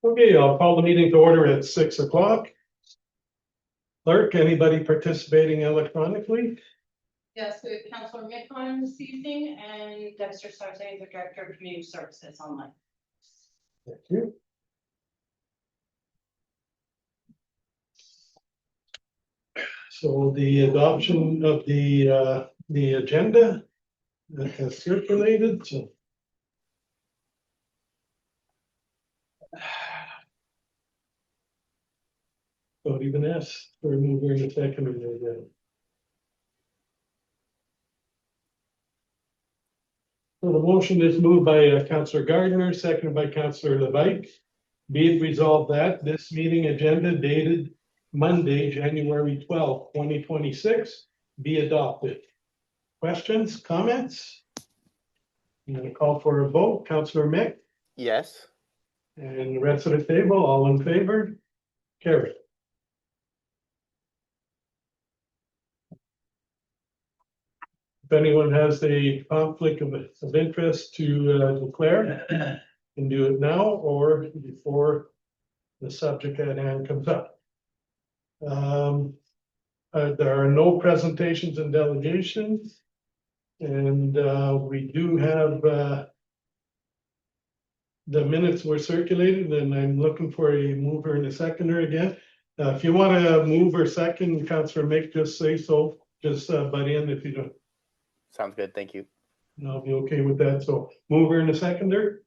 Okay, I'll call the meeting to order at 6 o'clock. Clerk, anybody participating electronically? Yes, we have Councilor Mick on this evening and Dexter Sartay, the Director of Community Services online. Thank you. So the adoption of the agenda that has circulated, so. Don't even ask for a mover in a second or no. So the motion is moved by Councillor Gardner, seconded by Councillor Levite. Be it resolved that this meeting agenda dated Monday, January 12th, 2026, be adopted. Questions, comments? I'm going to call for a vote. Councillor Mick Yes. and the rest of the table, all in favor? Carry. If anyone has a conflict of interest to declare, can do it now or before the subject at hand comes up. There are no presentations and delegations. And we do have the minutes were circulated, and I'm looking for a mover and a seconder again. If you want to move or second, Councillor Mick, just say so. Just butt in if you don't. Sounds good. Thank you. And I'll be okay with that. So mover and a seconder.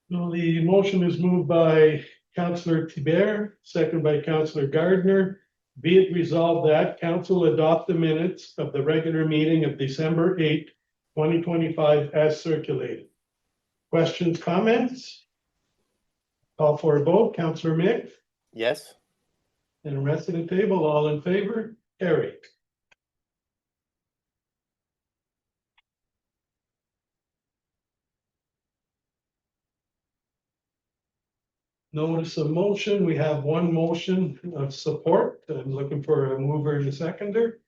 No, the motion is moved by Councillor Tiber, second by Councillor Gardner. Be it resolved that council adopt the minutes of the regular meeting of December 8th, 2025 as circulated. Questions, comments? Call for a vote. Councillor Mick Yes. and the rest of the table, all in favor? Carried. Notice of motion, we have one motion of support. I'm looking for a mover and a seconder.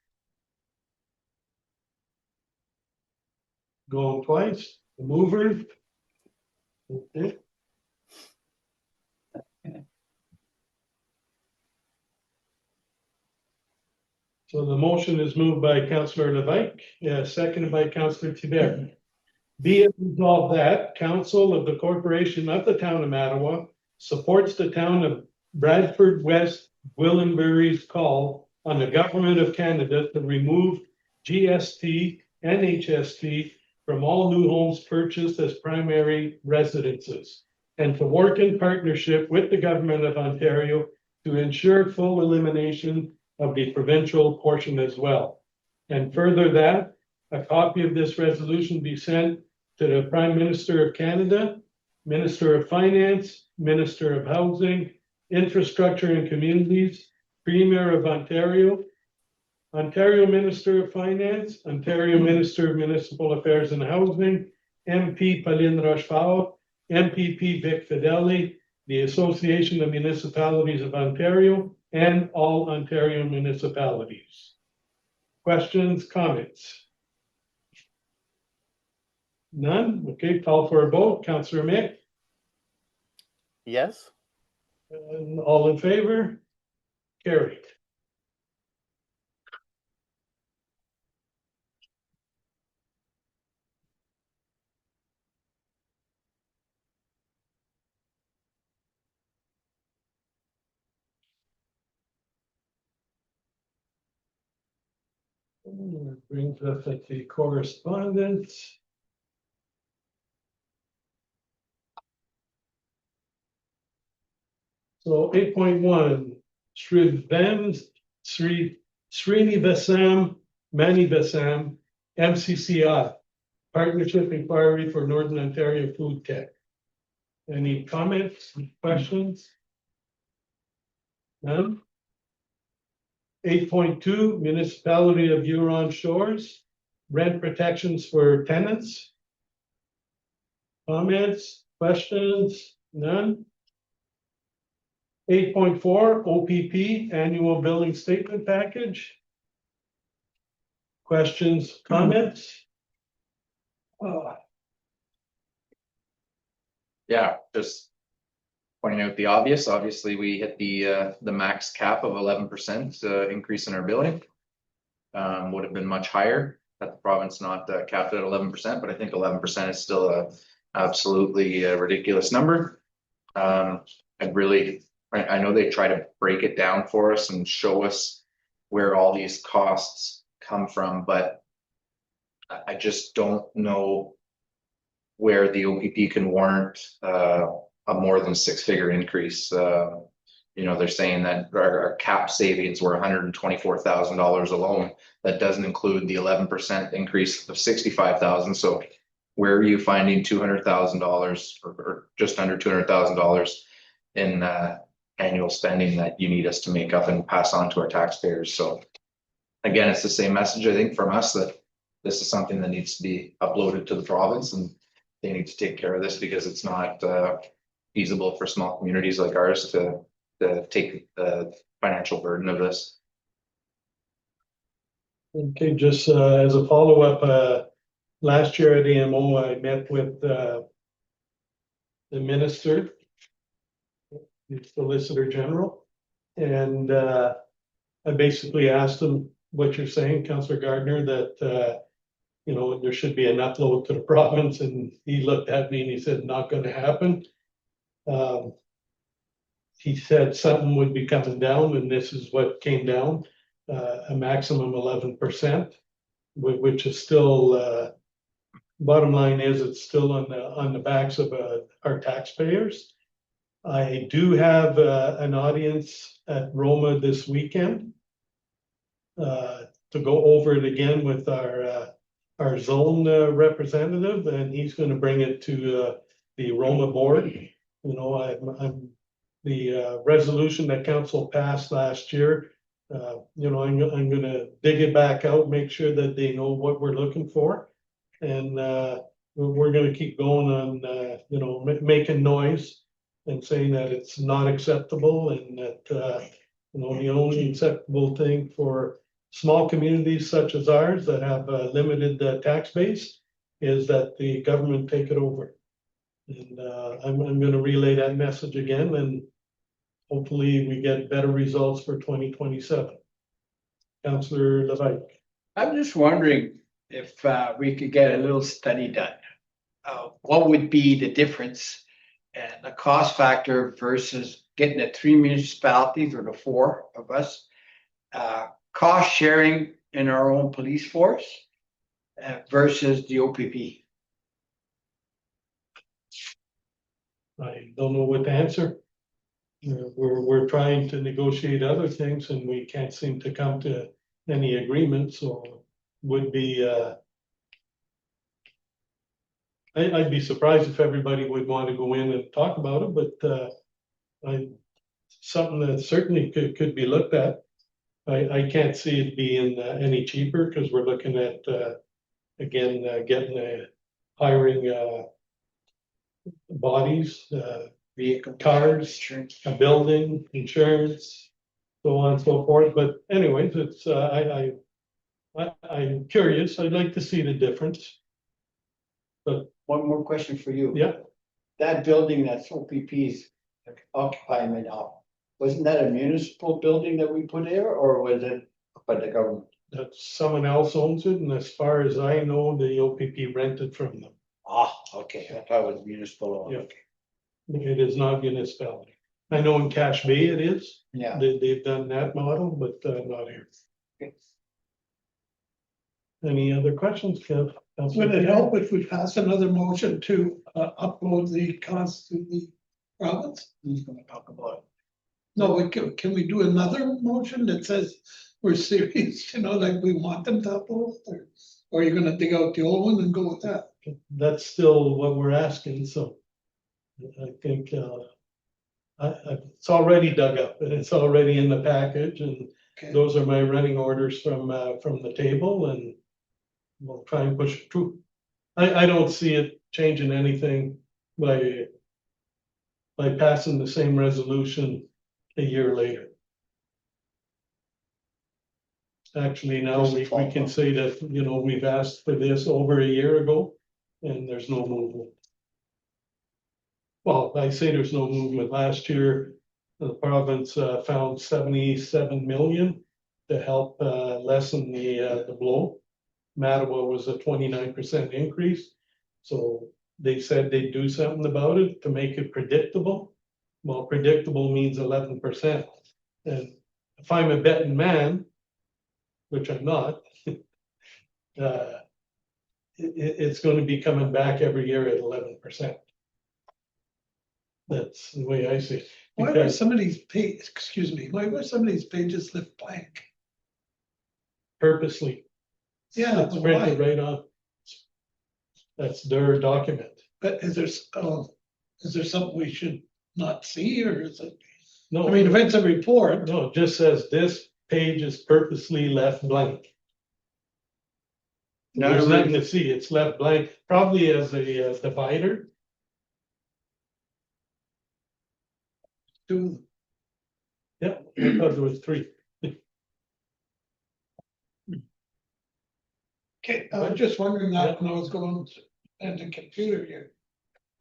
Going twice, the mover. Okay. So the motion is moved by Councillor Levite, seconded by Councillor Tiber. Be it resolved that council of the corporation of the town of Mattawa supports the town of Bradford West Gwillimbury's call on the government of Canada to remove GST and HST from all new homes purchased as primary residences, and to work in partnership with the government of Ontario to ensure full elimination of the provincial portion as well. And further that a copy of this resolution be sent to the Prime Minister of Canada, Minister of Finance, Minister of Housing, Infrastructure and Communities, Premier of Ontario, Ontario Minister of Finance, Ontario Minister of Municipal Affairs and Housing, MP Pauline Rochefort, MPP Vic Fideli, the Association of Municipalities of Ontario, and all Ontario municipalities. Questions, comments? None? Okay, call for a vote. Councillor Mick, Yes. and all in favor? Carried. That brings us at the correspondence. So 8.1, Srinivasam Manivasam, MCCI. Partnership Inquiry for Northern Ontario Food Tech. Any comments, questions? None? 8.2, Municipality of Huron Shores, rent protections for tenants. Comments, questions, none? 8.4, OPP, Annual Billing Statement Package. Questions, comments? Yeah, just pointing out the obvious. Obviously, we hit the max cap of 11% increase in our billing. Would have been much higher had the province not capped at 11%, but I think 11% is still a absolutely ridiculous number. I know they try to break it down for us and show us where all these costs come from, but I just don't know where the OPP can warrant a more than six-figure increase. You know, they're saying that our cap savings were $124,000 alone. That doesn't include the 11% increase of $65,000. So where are you finding $200,000 or just under $200,000 in annual spending that you need us to make up and pass on to our taxpayers? So again, it's the same message, I think, from us, that this is something that needs to be uploaded to the province, and they need to take care of this because it's not feasible for small communities like ours to take the financial burden of this. Okay, just as a follow-up, last year at AMO, I met with the minister, the Solicitor General, and I basically asked him what you're saying, Councillor Gardner, that you know, there should be an upload to the province, and he looked at me and he said, not going to happen. He said something would be coming down, and this is what came down, a maximum 11%, which is still, bottom line is it's still on the backs of our taxpayers. I do have an audience at Roma this weekend to go over it again with our zone representative, and he's going to bring it to the Roma board. You know, I'm the resolution that council passed last year. You know, I'm going to dig it back out, make sure that they know what we're looking for, and we're going to keep going on, you know, making noise and saying that it's not acceptable, and that you know, the only acceptable thing for small communities such as ours that have a limited tax base is that the government take it over. And I'm going to relay that message again, and hopefully we get better results for 2027. Councillor Levesque. I'm just wondering if we could get a little study done. What would be the difference and the cost factor versus getting the 3 municipalities or the 4 of us, cost sharing in our own police force versus the OPP? I don't know what to answer. We're trying to negotiate other things, and we can't seem to come to any agreement. So would be I'd be surprised if everybody would want to go in and talk about it, but something that certainly could be looked at. I can't see it being any cheaper, because we're looking at again getting hiring bodies, Vehicle, cars, insurance. a building, insurance, so on and so forth. But anyways, it's I'm curious. I'd like to see the difference. But One more question for you. yeah, That building that's OPP's occupying right now, wasn't that a municipal building that we put there, or was it by the government? that someone else owns it, and as far as I know, the OPP rented from them. Ah, okay, I thought it was municipal. Yeah. It is not municipality. I know in Cache Bay it is. Yeah. They've done that model, but not here. Okay. Any other questions, Kev? Would it help if we pass another motion to upload the costs to the province? Who's gonna talk about it? No, can we do another motion that says we're serious, you know, like we want them to upload, Or are you gonna dig out the old one and go with that? That's still what we're asking, so. I think, it's already dug up and it's already in the package and Okay, those are my running orders from the table and. We'll try and push it through. I don't see it changing anything by. By passing the same resolution a year later. Actually, now we can say that, you know, we've asked for this over a year ago and there's no movement. Well, I say there's no movement. Last year, the province found 77 million to help lessen the blow. Mattawa was a 29% increase, so they said they'd do something about it to make it predictable. Well, predictable means 11%. And if I'm a betting man, which I'm not, it's going to be coming back every year at 11%. That's the way I see it. why were Because some of these pages, excuse me, why were some of these pages left blank? purposely, Yeah, it's but printed why? right on. That's their document. But is there something we should not see, or is it? No, I mean, if it's a report, no, it just says this page is purposely left blank. There's nothing to see, it's left blank, probably as a divider. do, Yeah, because there was 3. okay, I was just wondering that when I was going at the computer here.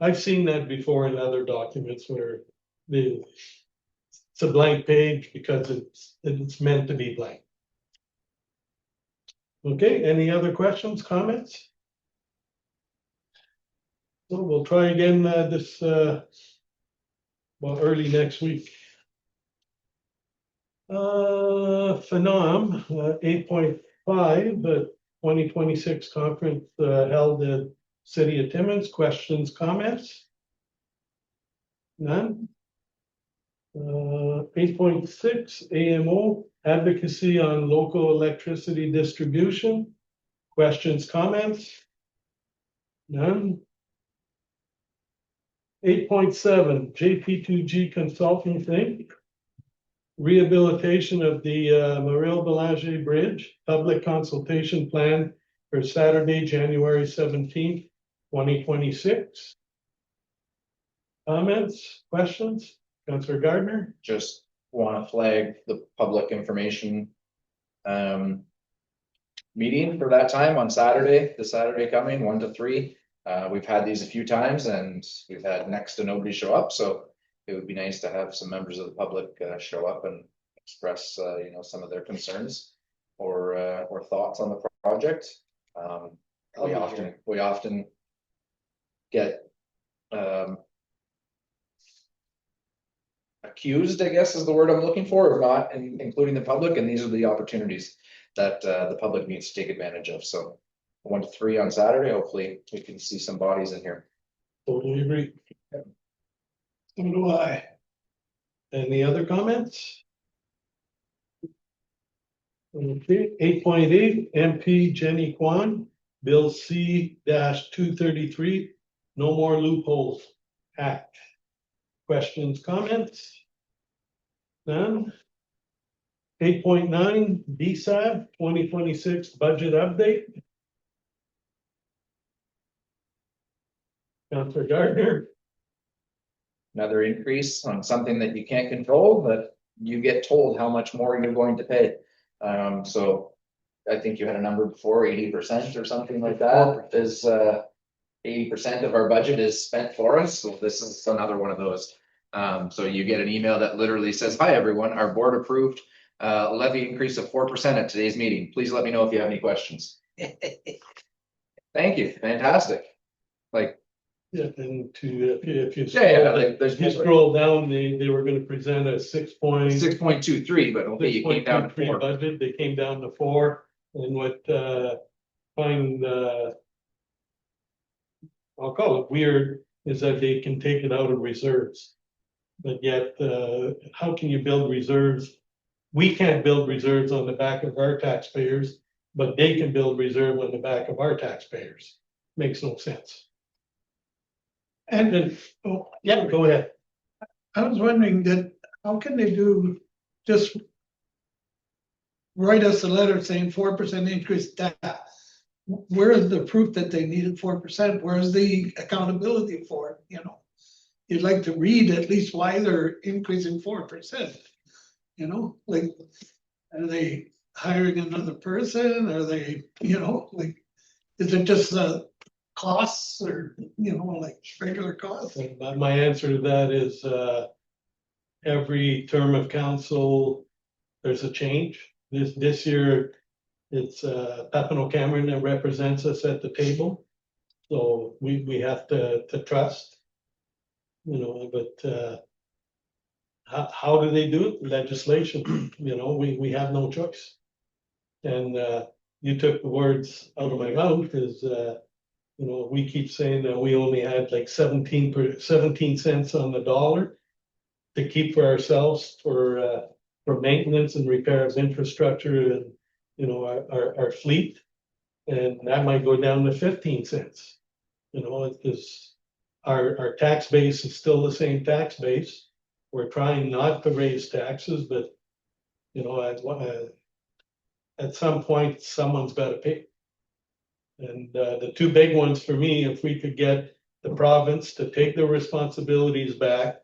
I've seen that before in other documents where it's a blank page because it's meant to be blank. Okay, any other questions, comments? So we'll try again early next week. Phenom 8.5, but 2026 conference held at City of Timmins. Questions, comments? None. 8.6 AMO advocacy on local electricity distribution. Questions, comments? None. 8.7 JP2G Consulting Inc. Rehabilitation of the Morel Belanger Bridge, public consultation plan for Saturday, January 17th, 2026. Comments, questions? Councillor Gardner? Just want to flag the public information meeting for that time on Saturday, the Saturday coming, 1 to 3. We've had these a few times and we've had next to nobody show up, so it would be nice to have some members of the public show up and express you know, some of their concerns or thoughts on the project. We often get accused, I guess is the word I'm looking for, of not including the public, and these are the opportunities that the public needs to take advantage of. So 1 to 3 on Saturday, hopefully we can see some bodies in here. Totally agree. So do I. Any other comments? Okay, 8.8 MP Jenny Kwan, Bill C-233, No More Loopholes Act. Questions, comments? None. 8.9 DSAB 2026 budget update. Councillor Gardner? Another increase on something that you can't control, but you get told how much more you're going to pay. So I think you had a number before, 80% or something like that is 80% of our budget is spent for us. So this is another one of those. So you get an email that literally says, "Hi, everyone, our board approved levy increase of 4% at today's meeting. Please let me know if you have any questions." Thank you, fantastic. Like, Yeah, and to, if you. like, If you scroll down, they were gonna present a 6.23, but okay, you came down to 4. budget, they came down to 4, and what, find, I'll call it weird, is that they can take it out of reserves. But yet, how can you build reserves? We can't build reserves on the back of our taxpayers, but they can build reserve on the back of our taxpayers. Makes no sense. And, And, oh, yeah, go ahead. I was wondering that, how can they do just write us a letter saying 4% increase that? Where is the proof that they needed 4%? Where's the accountability for it, you know? You'd like to read at least why they're increasing 4%, you know, like, are they hiring another person? Are they, you know, like, is it just costs or, you know, like regular costs? And my answer to that is, every term of council, there's a change. This year, it's Papineau Cameron that represents us at the table. So we have to trust, you know, but how do they do it? Legislation, you know, we have no choice. And you took the words out of my mouth is, you know, we keep saying that we only had like 17 cents on the dollar to keep for ourselves for maintenance and repair of infrastructure and, you know, our fleet. And that might go down to 15 cents. You know, because our tax base is still the same tax base. We're trying not to raise taxes, but, you know, at some point, someone's got to pay. And the two big ones for me, if we could get the province to take their responsibilities back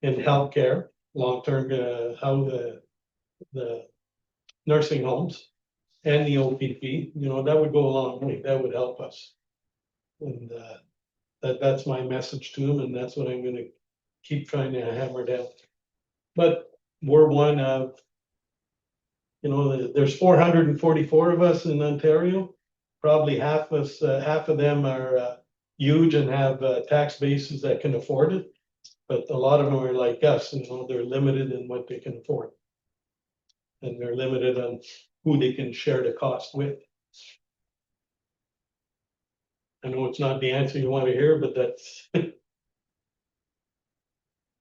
in healthcare, long-term, how the nursing homes and the OPP, you know, that would go a long way. That would help us. And that's my message to them, and that's what I'm gonna keep trying to hammer down. But we're one of, you know, there's 444 of us in Ontario. Probably half of them are huge and have tax bases that can afford it. But a lot of them are like us, you know, they're limited in what they can afford. And they're limited on who they can share the cost with. I know it's not the answer you want to hear, but that's.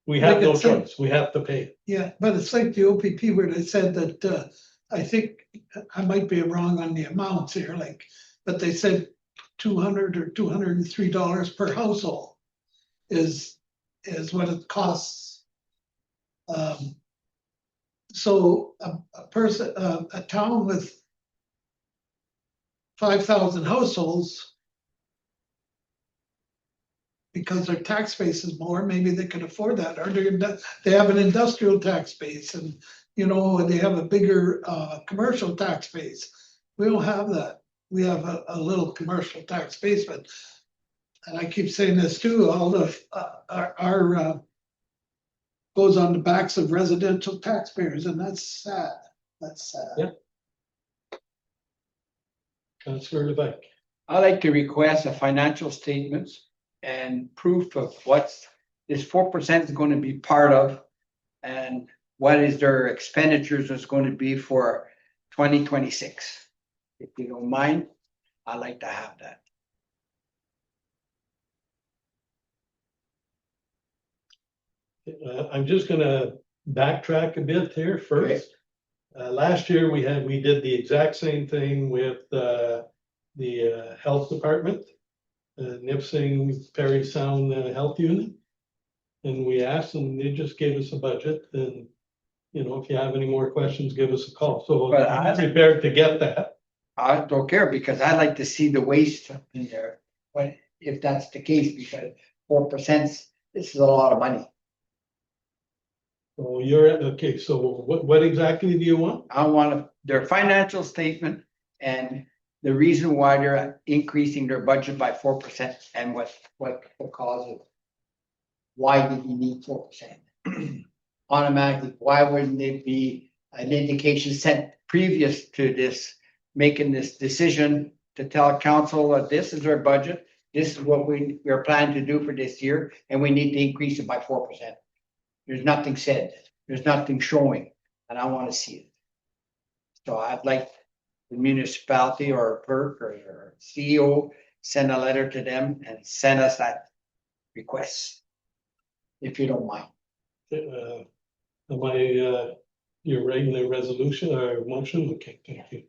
We have no choice, we have to pay. Yeah, but it's like the OPP where they said that, I think, I might be wrong on the amounts here, like, but they said $200 or $203 per household is what it costs. So a person, a town with 5,000 households, because their tax base is more, maybe they can afford that, or they have an industrial tax base and, you know, they have a bigger commercial tax base. We don't have that. We have a little commercial tax base, but, and I keep saying this too, all the, our goes on the backs of residential taxpayers, and that's sad. That's sad. Yeah. Councillor Levesque. I like to request a financial statements and proof of what's this 4% is going to be part of, and what is their expenditures is going to be for 2026. If you don't mind, I'd like to have that. I'm just gonna backtrack a bit here first. Last year, we did the exact same thing with the health department. Nipissing Perry Sound Health Unit. And we asked them, they just gave us a budget, and, you know, if you have any more questions, give us a call. So But I'm prepared to get that. I don't care because I like to see the waste in there. But if that's the case, because 4%, this is a lot of money. So okay, so what exactly do you want? I want their financial statement and the reason why they're increasing their budget by 4% and what the cause of. Why did you need 4%? Automatically, why wouldn't it be an indication sent previous to this, making this decision to tell council that this is our budget, this is what we're planning to do for this year, and we need to increase it by 4%. There's nothing said, there's nothing showing, and I want to see it. So I'd like the municipality or clerk or CEO send a letter to them and send us that request, if you don't mind. Am I your regular resolution or motion? Okay, thank you.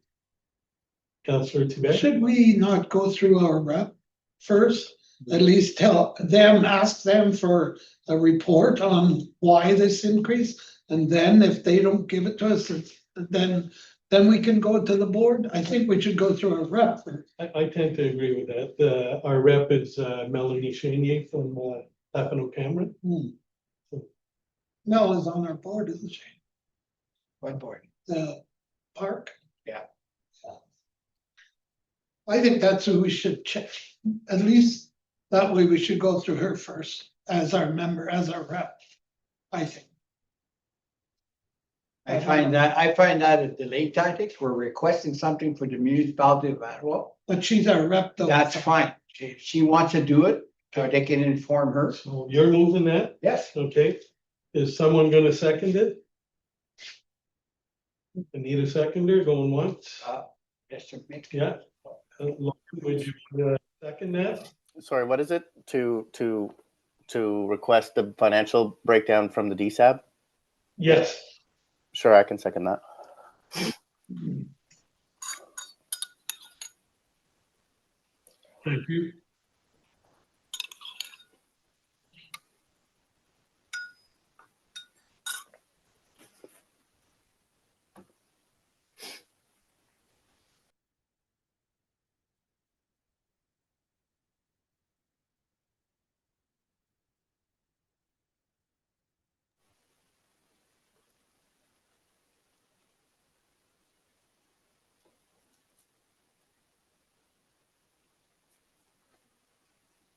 Councillor Tibet? Should we not go through our rep first? At least tell them, ask them for a report on why this increase. And then if they don't give it to us, then we can go to the board. I think we should go through our rep first. I tend to agree with that. Our rep is Melanie Chenier from Tapano Cameron. Mel is on our board, isn't she? What board? The park. Yeah. I think that's who we should check. At least that way we should go through her first as our member, as our rep. I think. I find that a delay tactic. We're requesting something for the municipality of Ottawa. But she's our rep though. That's fine. If she wants to do it, they can inform her. So you're moving that, Yes. okay? Is someone gonna second it? I need a seconder going once, Yes, sir. yeah? Would you second that? Sorry, what is it? To request the financial breakdown from the DSAB? Yes. Sure, I can second that. Thank you.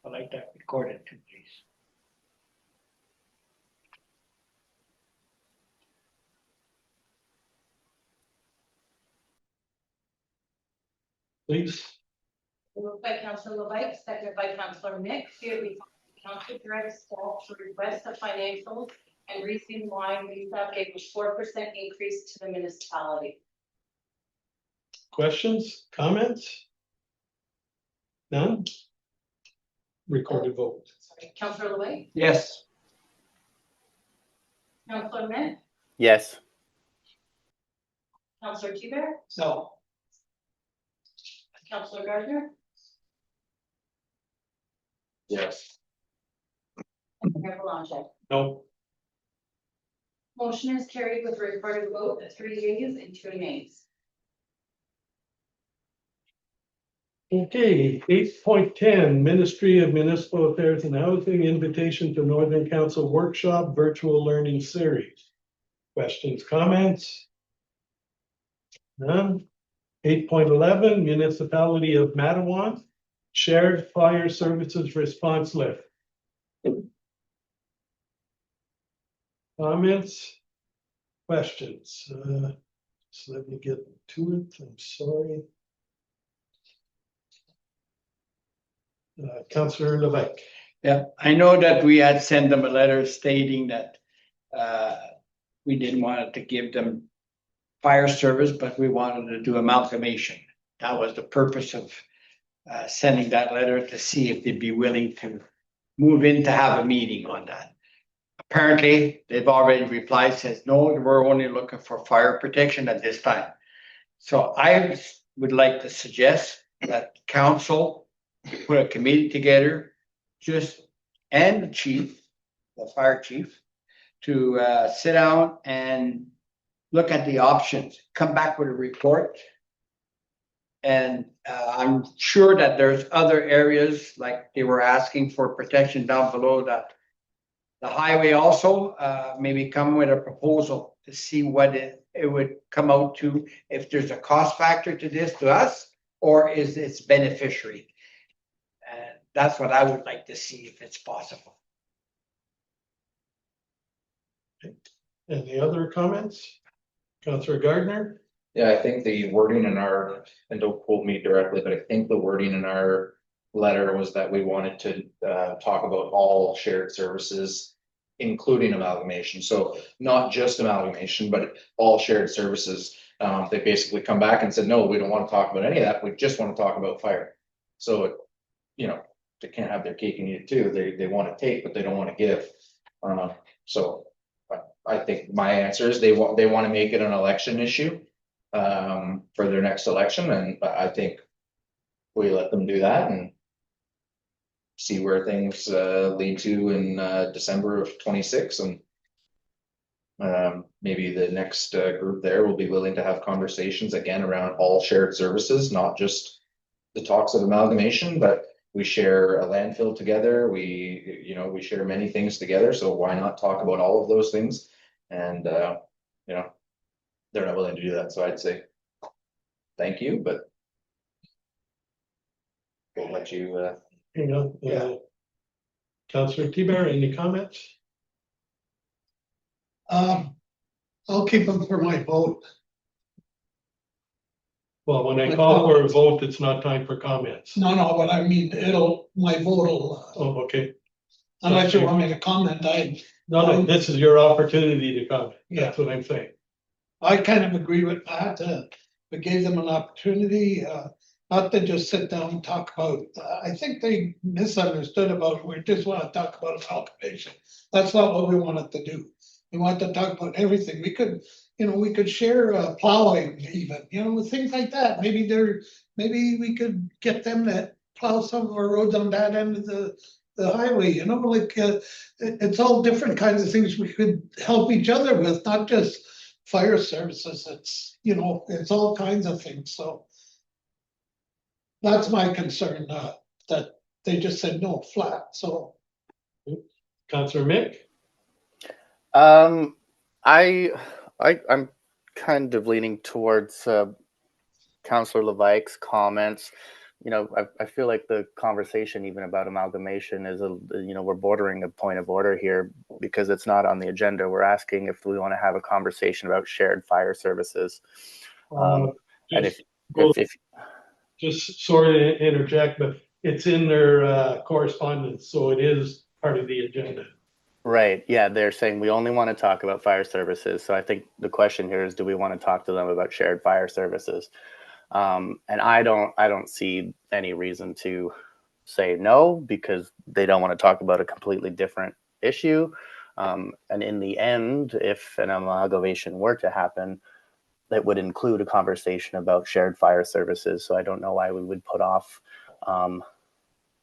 I'd like that recorded too, please. Please. Moved by Councillor Levite, seconded by Councillor Mick, here we council direct staff to request the financials and reason why Lisa gave a 4% increase to the municipality. Questions, comments? None? Recorded vote. Sorry, Councillor Levite, Yes. Councillor Mick, Yes. Councillor Tibert, No. Councillor Gardner, Yes. and Mayor Belanger. No. Motion is carried with a recorded vote of 3 yeas and 2 nays. Okay, 8.10, Ministry of Municipal Affairs and Housing, invitation to Northern Council Workshop Virtual Learning Series. Questions, comments? None. 8.11, Municipality of Matawan, Shared Fire Services Response Lift. Comments? Questions? So let me get to it, I'm sorry. Councillor Levesque. Yeah, I know that we had sent them a letter stating that we didn't want to give them fire service, but we wanted to do amalgamation. That was the purpose of sending that letter, to see if they'd be willing to move in to have a meeting on that. Apparently, they've already replied, says, no, we're only looking for fire protection at this time. So I would like to suggest that council put a committee together, and the chief, the fire chief, to sit down and look at the options, come back with a report. And I'm sure that there's other areas, like they were asking for protection down below the highway also, maybe come with a proposal to see what it would come out to, if there's a cost factor to this to us, or is it's beneficiary. And that's what I would like to see, if it's possible. Any other comments? Councillor Gardner? Yeah, I think the wording in our, and don't quote me directly, but I think the wording in our letter was that we wanted to talk about all shared services, including amalgamation. So not just amalgamation, but all shared services. They basically come back and said, no, we don't want to talk about any of that. We just want to talk about fire. So, you know, they can't have their cake and eat it too. They want to take, but they don't want to give. So I think my answer is they want to make it an election issue. for their next election, and I think we let them do that and see where things lead to in December of 26, and maybe the next group there will be willing to have conversations again around all shared services, not just the talks of amalgamation, but we share a landfill together. We share many things together. So why not talk about all of those things? And, they're not willing to do that. So I'd say thank you, but we'll let you, Yeah. Councillor Tiber, any comments? I'll keep them for my vote. Well, when I call for a vote, it's not time for comments. No, but I mean, my vote will, Oh, okay. unless you want me to comment, No, this is your opportunity to comment. That's what I'm saying. I kind of agree with Pat. We gave them an opportunity, not to just sit down and talk about, I think they misunderstood about, we just want to talk about amalgamation. That's not what we wanted to do. We want to talk about everything. We could share plowing even, things like that. Maybe we could get them to plow some of our roads on that end of the highway, it's all different kinds of things we could help each other with, not just fire services. It's all kinds of things. So that's my concern, that they just said no flat. So Councillor Mick? I'm kind of leaning towards Councillor Levaic's comments. I feel like the conversation even about amalgamation is we're bordering a point of order here because it's not on the agenda. We're asking if we want to have a conversation about shared fire services. And if Just sorry to interject, but it's in their correspondence, so it is part of the agenda. Right. Yeah, they're saying we only want to talk about fire services. So I think the question here is, do we want to talk to them about shared fire services? And I don't see any reason to say no, because they don't want to talk about a completely different issue. And in the end, if an amalgamation were to happen, that would include a conversation about shared fire services. So I don't know why we would put off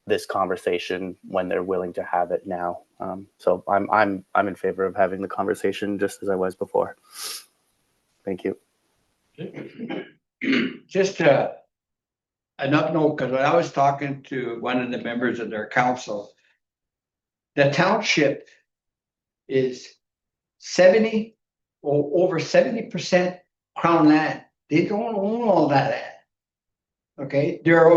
this conversation when they're willing to have it now. So I'm in favor of having the conversation just as I was before. Thank you. Just an upnote, because when I was talking to one of the members of their council, the township is over 70% Crown land. They don't own all that land. Okay, they're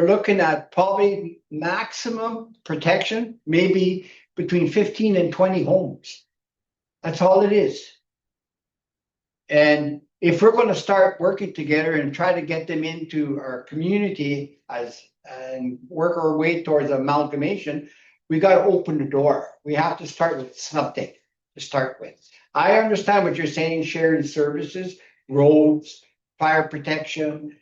looking at probably maximum protection, maybe between 15 and 20 homes. That's all it is. And if we're going to start working together and try to get them into our community and work our way towards amalgamation, we got to open the door. We have to start with something to start with. I understand what you're saying, shared services, roads, fire protection,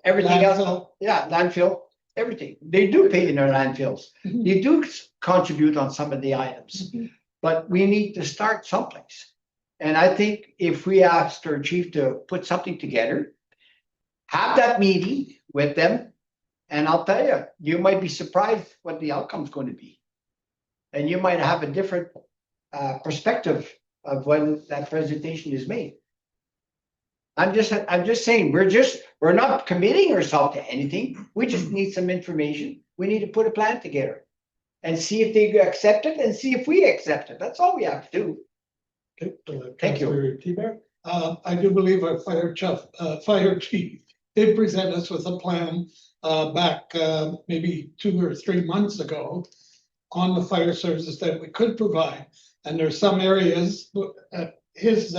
everything else. Yeah, landfill, everything. They do pay in their landfills. They do contribute on some of the items, but we need to start someplace. And I think if we asked our chief to put something together, have that meeting with them, and I'll tell you, you might be surprised what the outcome's going to be. And you might have a different perspective of when that presentation is made. I'm just saying, we're not committing ourselves to anything. We just need some information. We need to put a plan together and see if they accept it and see if we accept it. That's all we have to do. Okay, Thank you. Councillor Tiber? I do believe our fire chief did present us with a plan back maybe 2 or 3 months ago on the fire services that we could provide. And there's some areas, his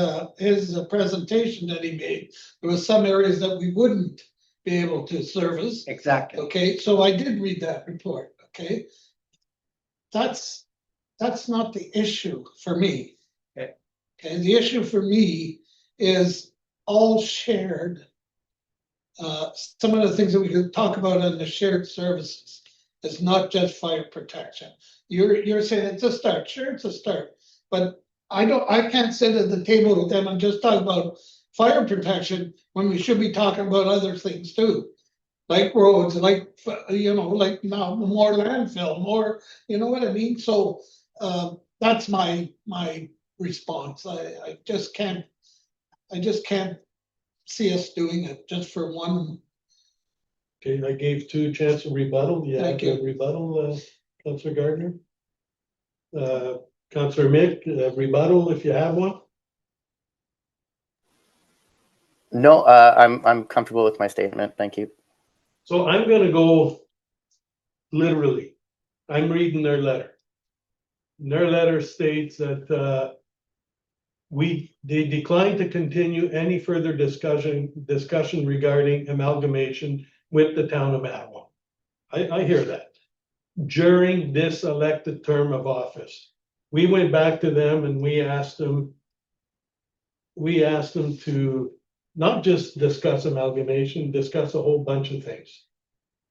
presentation that he made, there was some areas that we wouldn't be able to service. Exactly. Okay, so I did read that report. Okay, that's not the issue for me. Okay, the issue for me is all shared. Some of the things that we could talk about on the shared services is not just fire protection. You're saying it's a start. Sure, it's a start, but I can't sit at the table with them and just talk about fire protection when we should be talking about other things too. Like roads, like, like now more landfill, more, you know what I mean? So, that's my response. I just can't see us doing it just for one. Okay, I gave two a chance to rebuttal. Yeah, Thank you. rebuttal, Councillor Gardner. Councillor Mick, rebuttal if you have one. No, I'm comfortable with my statement. Thank you. So I'm gonna go literally. I'm reading their letter. Their letter states that they declined to continue any further discussion regarding amalgamation with the town of Mattawa. I hear that. During this elected term of office, we went back to them and we asked them to not just discuss amalgamation, discuss a whole bunch of things.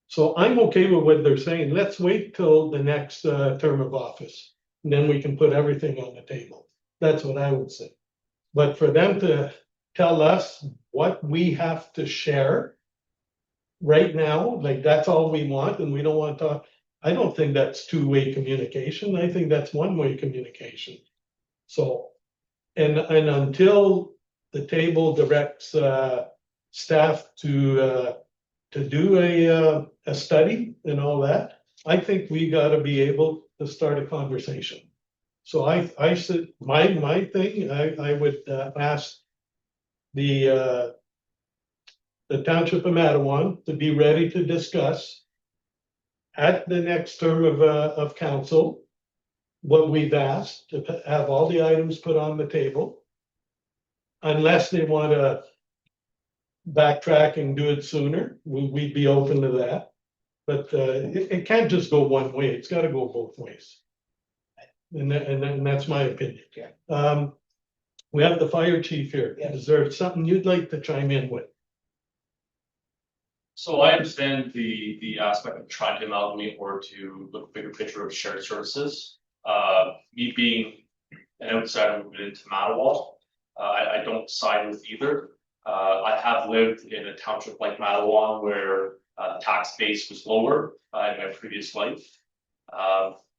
So I'm okay with what they're saying. Let's wait till the next term of office. And then we can put everything on the table. That's what I would say. But for them to tell us what we have to share right now, like that's all we want and we don't want to talk. I don't think that's two-way communication. I think that's one-way communication. So, and until the table directs staff to do a study and all that, I think we got to be able to start a conversation. So I said my thing. I would ask the Township of Matawan to be ready to discuss at the next term of council what we've asked, to have all the items put on the table, unless they want to backtrack and do it sooner. We'd be open to that, but it can't just go one way. It's got to go both ways, and that's my opinion. We have the fire chief here. Is there something you'd like to chime in with? So I understand the aspect of trying to amalgamate or to look at the bigger picture of shared services. Me being an outsider moving into Mattawa, I don't side with either. I have lived in a township like Mattawa where the tax base was lower in my previous life.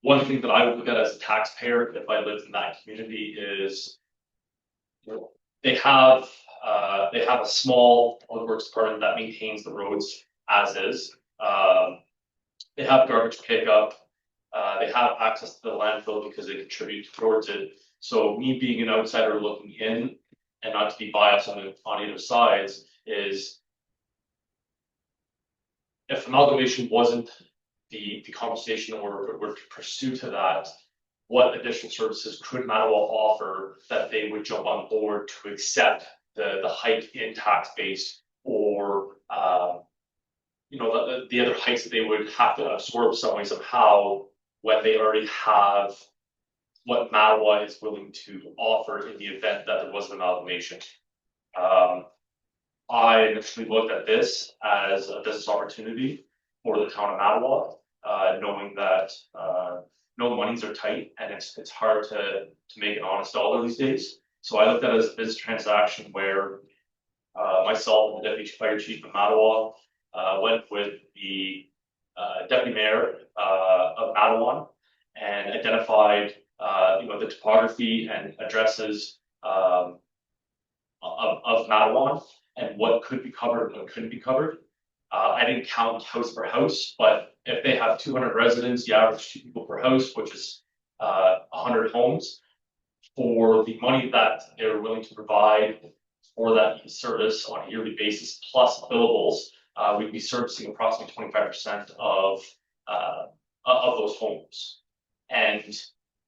One thing that I would look at as a taxpayer if I lived in that community is, they have a small public works department that maintains the roads as is. They have garbage pickup. They have access to the landfill because they contribute towards it. So me being an outsider looking in, and not to be biased on either sides, is if amalgamation wasn't the conversation or to pursue to that, what additional services could Mattawa offer that they would jump on board to accept the hike in tax base, or the other hikes that they would have to absorb some way somehow when they already have what Mattawa is willing to offer in the event that there was an amalgamation. I initially looked at this as a business opportunity for the town of Mattawa, knowing that no monies are tight and it's hard to make an honest dollar these days. So I looked at it as a business transaction where myself and the deputy fire chief of Mattawa went with the deputy mayor of Mattawa and identified the topography and addresses of Mattawa and what could be covered and what couldn't be covered. I didn't count house per house, but if they have 200 residents, you average 2 people per house, which is 100 homes. For the money that they're willing to provide for that service on a yearly basis, plus billables, we'd be servicing approximately 25% of those homes. And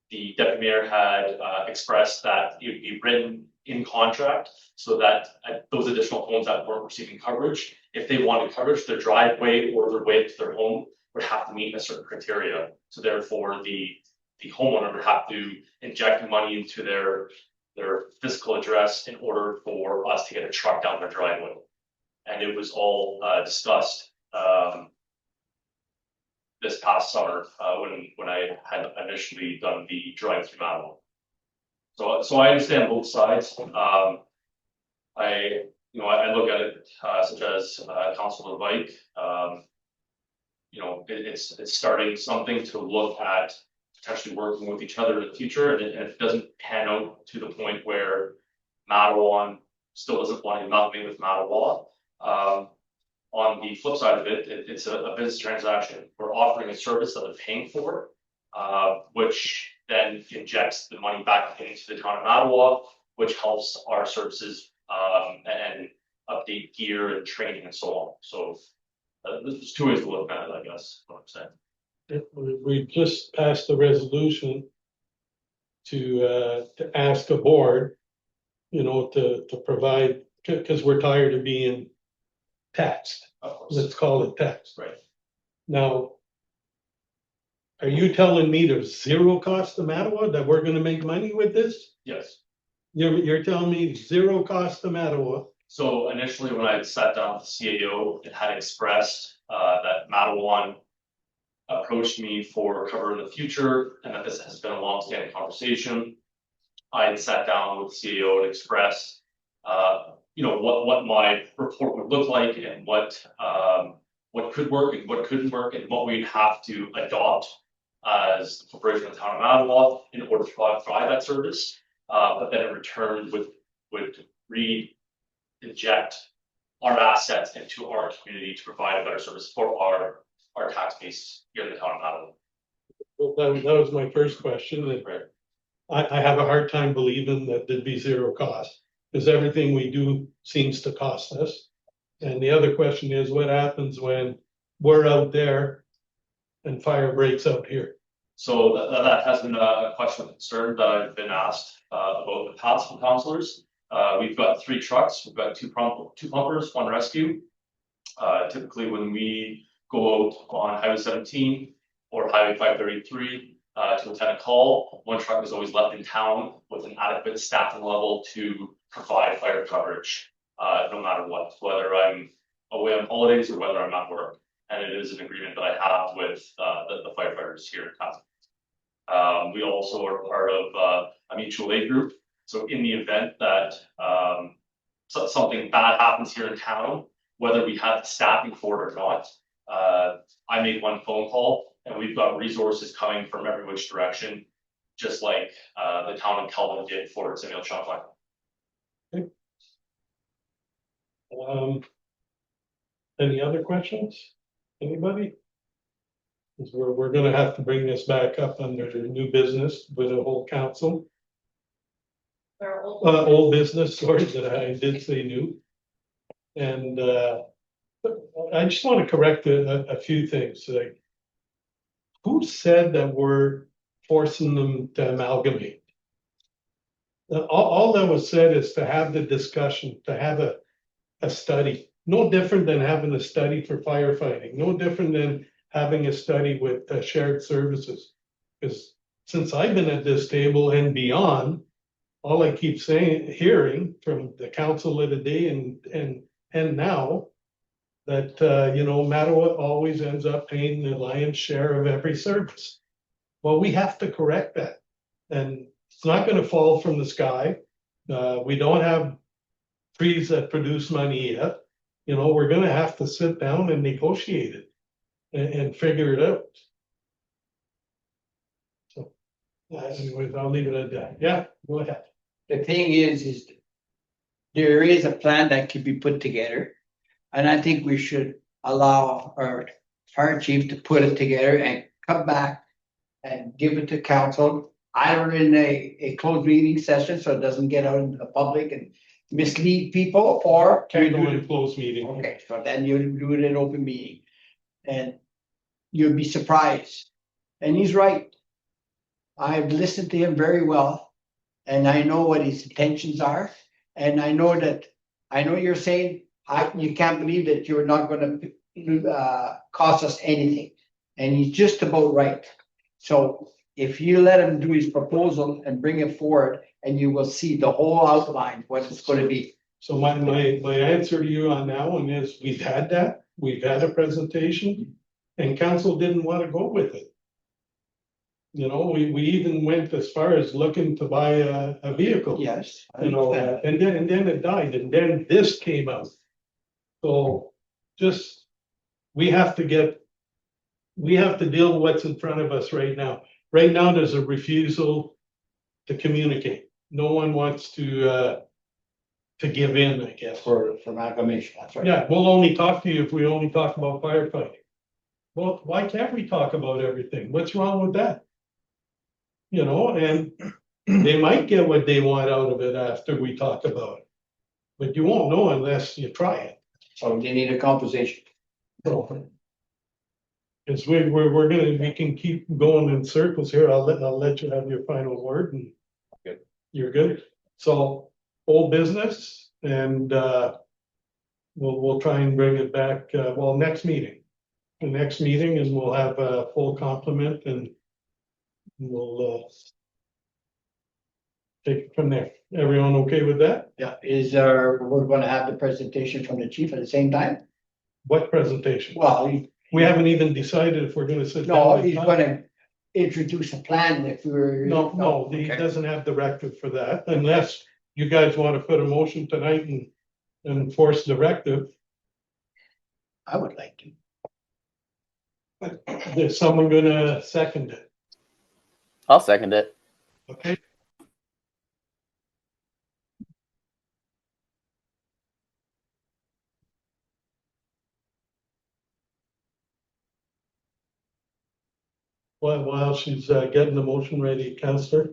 the deputy mayor had expressed that it would be written in contract so that those additional homes that weren't receiving coverage, if they wanted coverage, their driveway or their way to their home would have to meet a certain criteria. So therefore, the homeowner would have to inject money into their physical address in order for us to get a truck down their driveway. And it was all discussed this past summer when I had initially done the drive through Mattawa. So I understand both sides. I look at it, such as, Council Bike, it's starting something to look at potentially working with each other in the future, and if it doesn't pan out to the point where Matawan still doesn't want nothing with Mattawa. On the flip side of it, it's a business transaction. We're offering a service that they're paying for, which then injects the money back into the town of Mattawa, which helps our services, and update gear and training and so on. So there's two ways to look at it, I guess, what I'm saying. We just passed the resolution to ask a board, to provide, because we're tired of being taxed. Of course. Let's call it taxed. Right. Now, are you telling me there's zero cost to Mattawa, that we're gonna make money with this? Yes. You're telling me zero cost to Mattawa? So initially, when I had sat down with the CAO, it had expressed that Matawan approached me for cover in the future, and that this has been a long-standing conversation. I had sat down with the CAO and expressed, what my report would look like, and what could work and what couldn't work, and what we'd have to adopt as the corporation of the town of Mattawa in order to provide that service. But then in return would re-inject our assets into our community to provide a better service for our tax base here in the town of Mattawa. Well, that was my first question, and Right. I have a hard time believing that there'd be zero cost, because everything we do seems to cost us. And the other question is, what happens when we're out there and fire breaks out here? So that has been a question of concern that I've been asked about the past from councillors. We've got 3 trucks, we've got two pumpers, 1 rescue. Typically when we go out on Highway 17 or Highway 533 to attend a call, 1 truck is always left in town with an adequate staffing level to provide fire coverage, no matter what, whether I'm away on holidays or whether I'm at work. And it is an agreement that I have with the firefighters here in town. We also are part of a mutual aid group. So in the event that something bad happens here in town, whether we have the staffing for it or not, I make 1 phone call and we've got resources coming from every which direction, just like the town of Kelvin did for Samuel Champlain. Any other questions? Anybody? 'Cause we're gonna have to bring this back up under the new business with the whole council. Our old- Old business, sorry, that I did say new. And I just want to correct a few things, like, who said that we're forcing them to amalgamate? All that was said is to have the discussion, to have a study, no different than having a study for firefighting, no different than having a study with shared services. Because since I've been at this table and beyond, all I keep hearing from the council of the day and now, that, Mattawa always ends up paying the lion's share of every service. Well, we have to correct that. And it's not gonna fall from the sky. We don't have trees that produce money yet. We're gonna have to sit down and negotiate it and figure it out. So, anyways, I'll leave it at that. Yeah, go ahead. The thing is there is a plan that can be put together. And I think we should allow our fire chief to put it together and come back and give it to council, either in a closed meeting session, so it doesn't get out into the public and mislead people, or. Can't go in a closed meeting. Okay, so then you do it in an open meeting. And you'll be surprised. And he's right. I've listened to him very well. And I know what his intentions are. And I know you're saying, you can't believe that you're not gonna cost us anything. And he's just about right. So if you let him do his proposal and bring it forward, and you will see the whole outline, what it's gonna be. So my answer to you on that one is, we've had that, we've had a presentation, and council didn't want to go with it. You know, we even went as far as looking to buy a vehicle. Yes. I You know, understand. and then it died, and then this came out. So just, we have to deal with what's in front of us right now. Right now, there's a refusal to communicate. No one wants to give in, I guess. For amalgamation, that's right. Yeah, we'll only talk to you if we only talk about firefighting. Well, why can't we talk about everything? What's wrong with that? You know, and they might get what they want out of it after we talk about it. But you won't know unless you try it. So they need a compensation. So, Cause we can keep going in circles here. I'll let you have your final word and. Good. You're good. So, old business and, we'll try and bring it back, next meeting. The next meeting and we'll have a full complement and we'll, take it from there. Everyone okay with that? Yeah, we're gonna have the presentation from the chief at the same time? What presentation? Well, We haven't even decided if we're gonna sit down. no, and he's talk. gonna introduce a plan if we were. No, he Okay. doesn't have directive for that unless you guys want to put a motion tonight and enforce directive. I would like to. But is someone gonna second it? I'll second it. Okay. While she's getting the motion ready, Counselor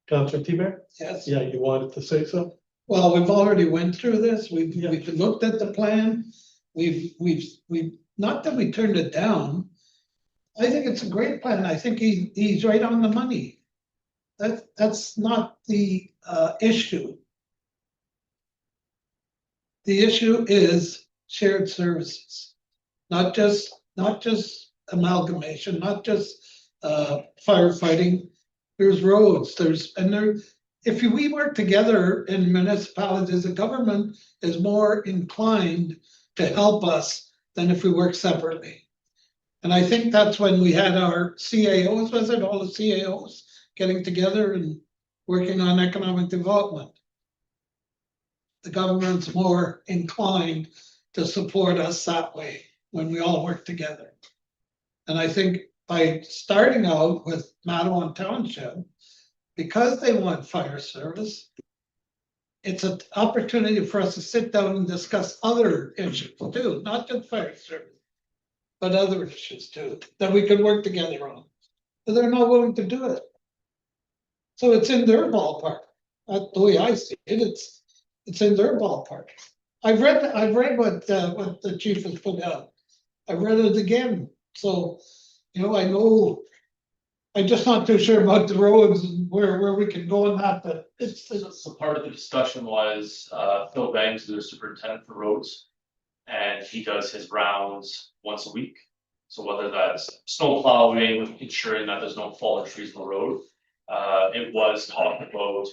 Tiber? Yes. Yeah, you wanted to say so? Well, we've already went through this. We've Yeah. looked at the plan. We've, not that we turned it down. I think it's a great plan. I think he's right on the money. That's not the issue. The issue is shared services, not just amalgamation, not just firefighting. There's roads, if we work together in municipalities, the government is more inclined to help us than if we work separately. And I think that's when we had our CAOs, was it all the CAOs getting together and working on economic development? The government's more inclined to support us that way when we all work together. And I think by starting out with Matawan Township, because they want fire service, it's an opportunity for us to sit down and discuss other issues too, not just fire service, but other issues too, that we could work together on. But they're not willing to do it. So it's in their ballpark. That's the way I see it. It's in their ballpark. I've read what the chief has put out. I've read it again. So, I know, I'm just not too sure about the roads and where we can go on that, but it's So part of the discussion was, Phil Banks, the superintendent for roads. And he does his rounds once a week. So whether that's snow plowing, ensuring that there's no fallen trees on the road. It was talked about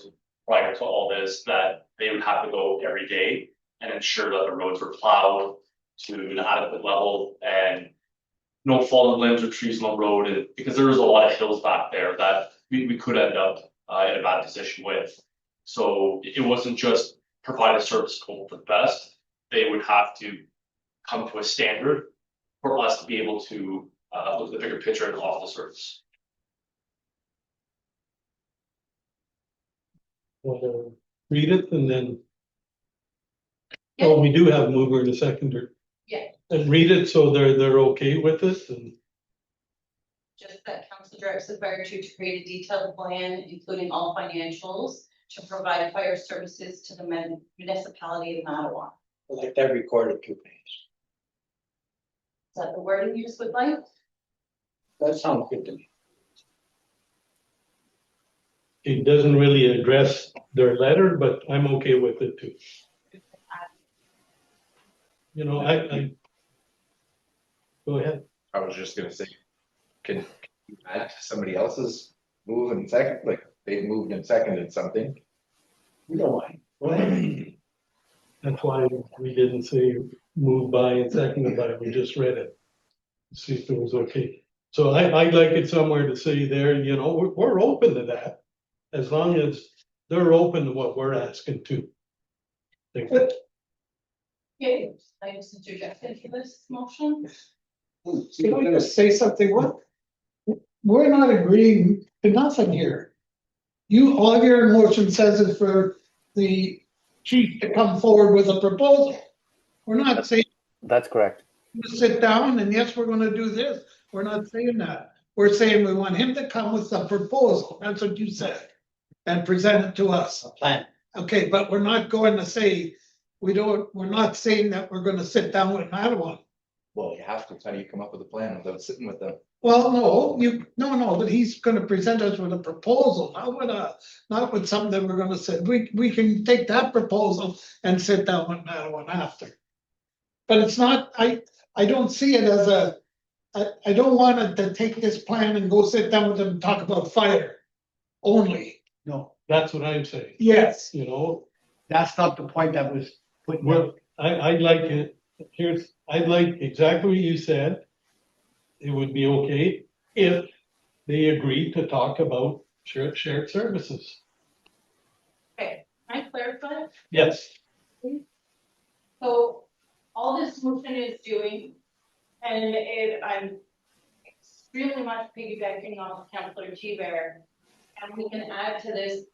prior to all this, that they would have to go every day and ensure that the roads were plowed to an adequate level and no fallen limbs or trees on the road, and because there was a lot of hills back there that we could end up in a bad position with. So it wasn't just provide a service for the best, they would have to come to a standard for us to be able to look at the bigger picture and offer the service. Read it and then. Yeah. Oh, we do have mover and a seconder. Yeah. And read it so they're okay with it and. Just that council directs the fire chief to create a detailed plan, including all financials, to provide fire services to the municipality of Matawan. Like that recorded 2 pages. Is that the wording you just would like? That sounds good to me. It doesn't really address their letter, but I'm okay with it too. I. Go ahead. I was just gonna say, can you add to somebody else's move and second, like they've moved and seconded something? We don't mind. Go ahead. That's why we didn't say move by and seconded by, we just read it. See if it was okay. So I'd like it somewhere to say there, you know, we're open to that, as long as they're open to what we're asking too. Think that- Okay, I just interjected to this motion. Can I just say something? We're not agreeing to nothing here. All your motion says is for the chief to come forward with a proposal. We're not saying That's correct. to sit down and yes, we're gonna do this. We're not saying that. We're saying we want him to come with a proposal. That's what you said. And present it to us. A plan. Okay, but we're not going to say, we're not saying that we're gonna sit down with Matawan. Well, you have to, how do you come up with a plan without sitting with them? Well, no, but he's gonna present us with a proposal, not with something that we're gonna say. We can take that proposal and sit down with Matawan after. But it's not, I don't see it as I don't want it to take this plan and go sit down with them and talk about fire only. No, That's what I'm saying, Yes, you know, that's not the point that was put. well, I'd like it, I'd like exactly what you said. It would be okay if they agreed to talk about shared services. Okay, can I clarify? Yes, So all this motion is doing, and I'm extremely much piggybacking off Councillor T-Bear. And we can add to this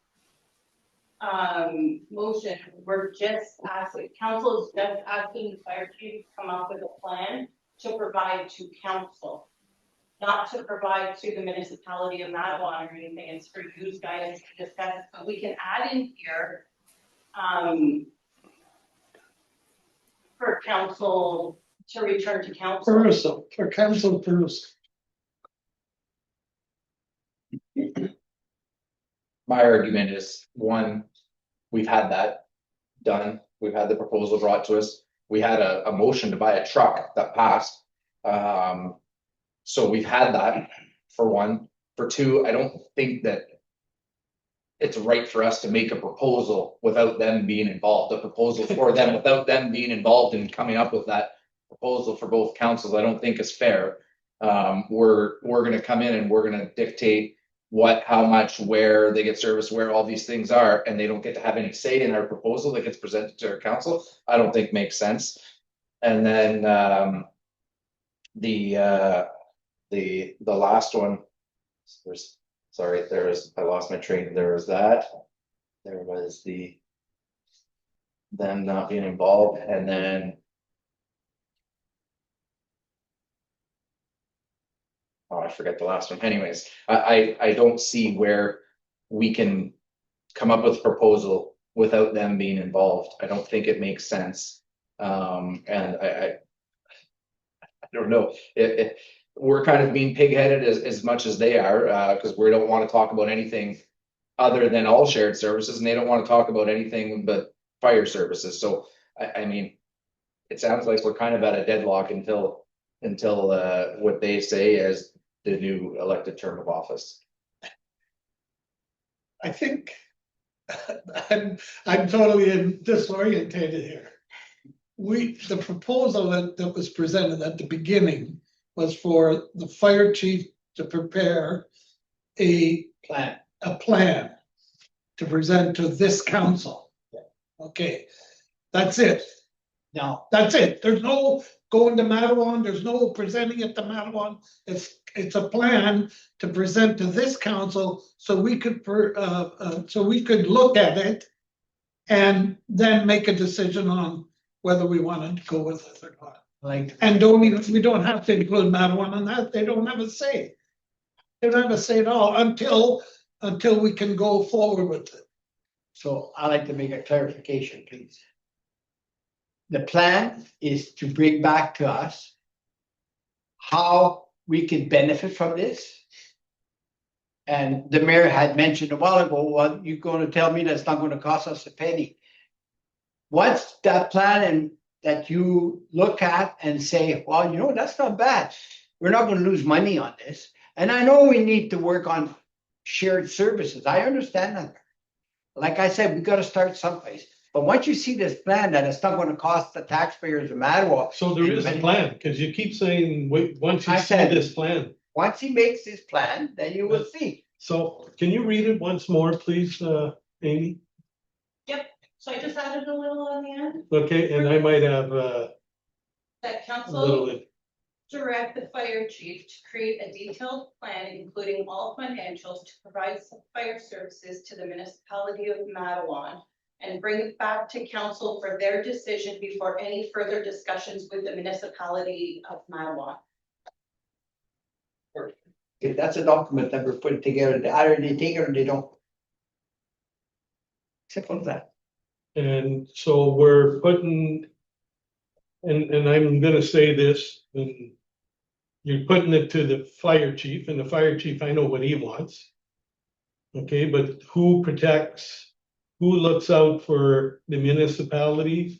motion, we're just asking, council is just asking the fire chief to come up with a plan to provide to council. Not to provide to the municipality of Matawan or anything, it's for you guys to discuss, but we can add in here. For council to return to council. Peruso, for Council Peruso. My argument is, one, we've had that done, we've had the proposal brought to us, we had a motion to buy a truck that passed. So we've had that, for one. For two, I don't think that it's right for us to make a proposal without them being involved, a proposal for them without them being involved in coming up with that proposal for both councils. I don't think is fair. We're gonna come in and we're gonna dictate what, how much, where they get service, where all these things are, and they don't get to have any say in our proposal that gets presented to our council. I don't think makes sense. And then the last one, I lost my train. There was that. There was them not being involved, and then I forget the last one. Anyways, I don't see where we can come up with a proposal without them being involved. I don't think it makes sense. And I don't know. We're kind of being pig-headed as much as they are, because we don't want to talk about anything other than all shared services, and they don't want to talk about anything but fire services. So, I mean, it sounds like we're kind of at a deadlock until what they say as the new elected term of office. I think I'm totally disorientated here. The proposal that was presented at the beginning was for the fire chief to prepare a plan to present to this council. Okay, that's it. No, That's it. There's no going to Matawan, there's no presenting it to Matawan. It's a plan to present to this council so we could look at it and then make a decision on whether we wanted to go with it or not. like, And we don't have to include Matawan on that. They don't have a say. They don't have a say at all until we can go forward with it. so I'd like to make a clarification, please. The plan is to bring back to us how we can benefit from this. And the mayor had mentioned a while ago, well, you're gonna tell me that's not gonna cost us a penny. What's that plan and that you look at and say, well, you know, that's not bad. We're not gonna lose money on this. And I know we need to work on shared services. I understand that. Like I said, we gotta start someplace. But once you see this plan that it's not gonna cost the taxpayers of Mattawa. so there is a plan, because you keep saying, wait, once you I see said- this plan, Once he makes his plan, then you will see. So can you read it once more, please, Amy? So I just added a little on the end, Okay, and I might have that a little, council direct the fire chief to create a detailed plan, including all financials to provide fire services to the municipality of Matawan, and bring it back to council for their decision before any further discussions with the municipality of Matawan. If that's a document that we're putting together, either they take it or they don't. Simple as that. and so we're putting, and I'm gonna say this, and you're putting it to the fire chief, and the fire chief, I know what he wants. Okay, but who protects, who looks out for the municipalities?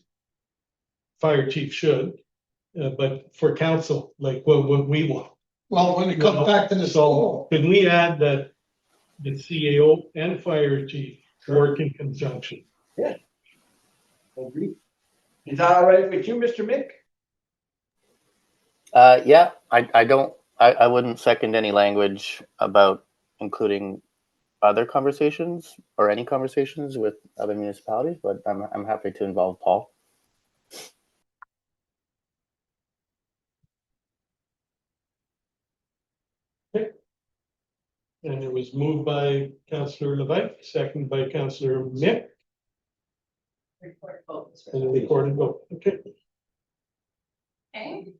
Fire chief should, but for council, like what we want. Well, when it comes back to the So school, can we add that the CAO and fire chief work in conjunction? Agree. Is that all right with you, Mr. Mick? Yeah, I wouldn't second any language about including other conversations or any conversations with other municipalities, but I'm happy to involve Paul. And it was moved by Councillor Levesque, seconded by Councillor Mick, Report votes. and a recorded vote. Okay, Okay.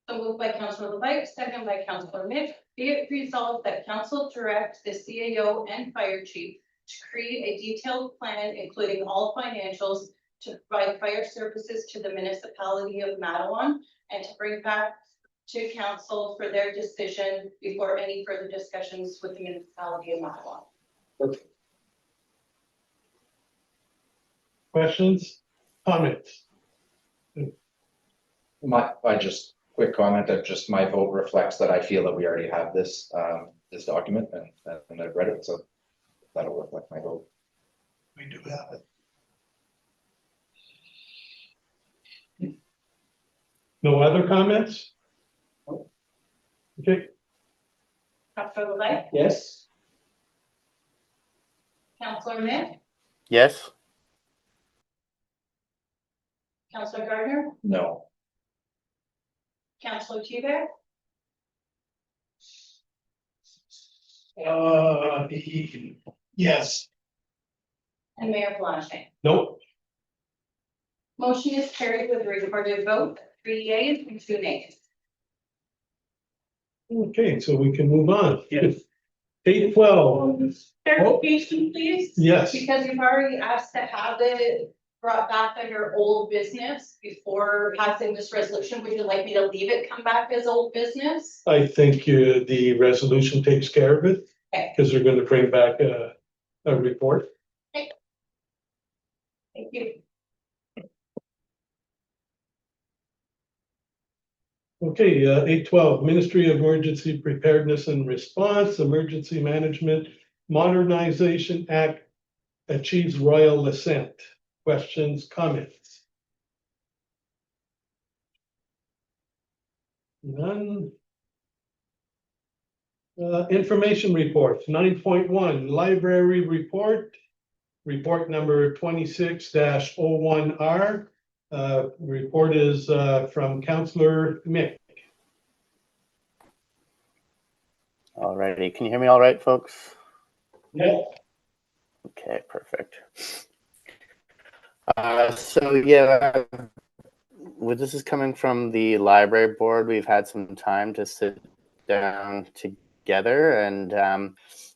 So moved by Councillor Levesque, second by Councillor Mick, be it resolved that council direct the CAO and fire chief to create a detailed plan, including all financials to provide fire services to the municipality of Matawan, and to bring back to council for their decision before any further discussions with the municipality of Matawan. questions, comments? I just, quick comment that just my vote reflects that I feel that we already have this, this document and I've read it, so that'll reflect my vote. we do have it. No other comments? Okay, Councillor Levesque, Yes. Councillor Mick, Yes. Councillor Gardner, No. Councillor Teebear, Yes, and Mayor Blanche. nope, Motion is carried with a recorded vote, 3 yeas and 2 nays. okay, so we can move on. 8:12, Clarification, please, yes, because you've already asked to have it brought back under old business before passing this resolution. Would you like me to leave it come back as old business? I think the resolution takes care of it, Okay. because they're gonna bring back a report. Thank you. Okay, 8:12, Ministry of Emergency Preparedness and Response, Emergency Management Modernization Act achieves royal assent. Questions, comments? None. Information reports, 9.1, library report, report number 26-01R. Report is from Councillor Mick. Alrighty, can you hear me all right, folks? Yeah. Okay, perfect. So yeah, this is coming from the library board. We've had some time to sit down together, and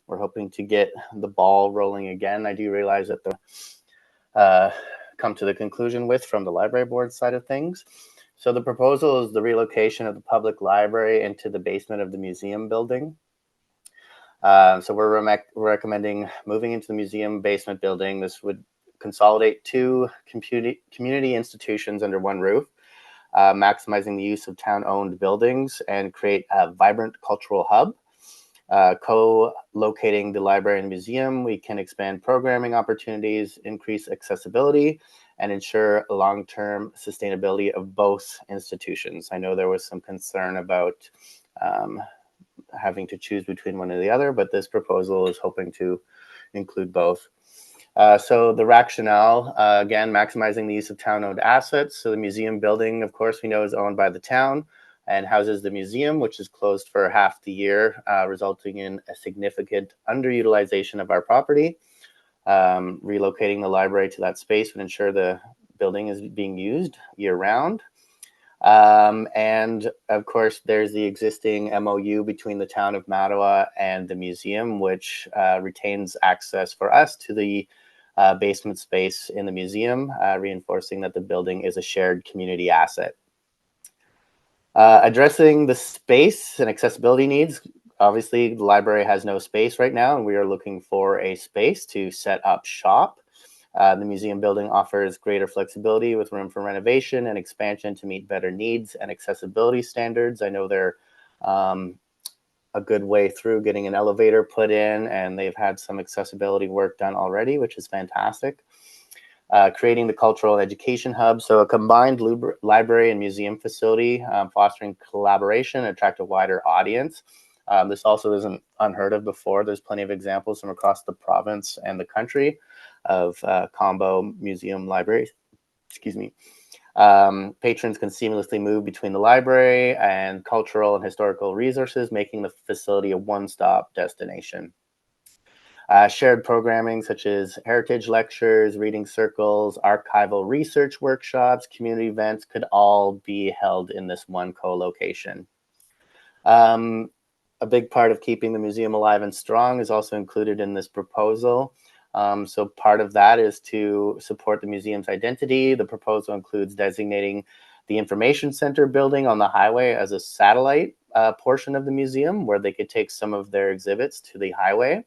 we're hoping to get the ball rolling again. I do realize that the come to the conclusion with from the library board side of things. So the proposal is the relocation of the public library into the basement of the museum building. So we're recommending moving into the museum basement building. This would consolidate 2 community institutions under one roof, maximizing the use of town-owned buildings and create a vibrant cultural hub. Co-locating the library and museum, we can expand programming opportunities, increase accessibility, and ensure long-term sustainability of both institutions. I know there was some concern about having to choose between one or the other, but this proposal is hoping to include both. So the rationale, again, maximizing the use of town-owned assets. So the museum building, of course, we know is owned by the town and houses the museum, which is closed for half the year, resulting in a significant underutilization of our property. Relocating the library to that space would ensure the building is being used year-round. And of course, there's the existing MOU between the town of Mattawa and the museum, which retains access for us to the basement space in the museum, reinforcing that the building is a shared community asset. Addressing the space and accessibility needs. Obviously, the library has no space right now, and we are looking for a space to set up shop. The museum building offers greater flexibility with room for renovation and expansion to meet better needs and accessibility standards. I know they're a good way through getting an elevator put in, and they've had some accessibility work done already, which is fantastic. Creating the cultural education hub. So a combined library and museum facility, fostering collaboration, attract a wider audience. This also isn't unheard of before. There's plenty of examples from across the province and the country of combo museum libraries. Excuse me. Patrons can seamlessly move between the library and cultural and historical resources, making the facility a one-stop destination. Shared programming such as heritage lectures, reading circles, archival research workshops, community events could all be held in this one co-location. A big part of keeping the museum alive and strong is also included in this proposal. So part of that is to support the museum's identity. The proposal includes designating the information center building on the highway as a satellite portion of the museum where they could take some of their exhibits to the highway.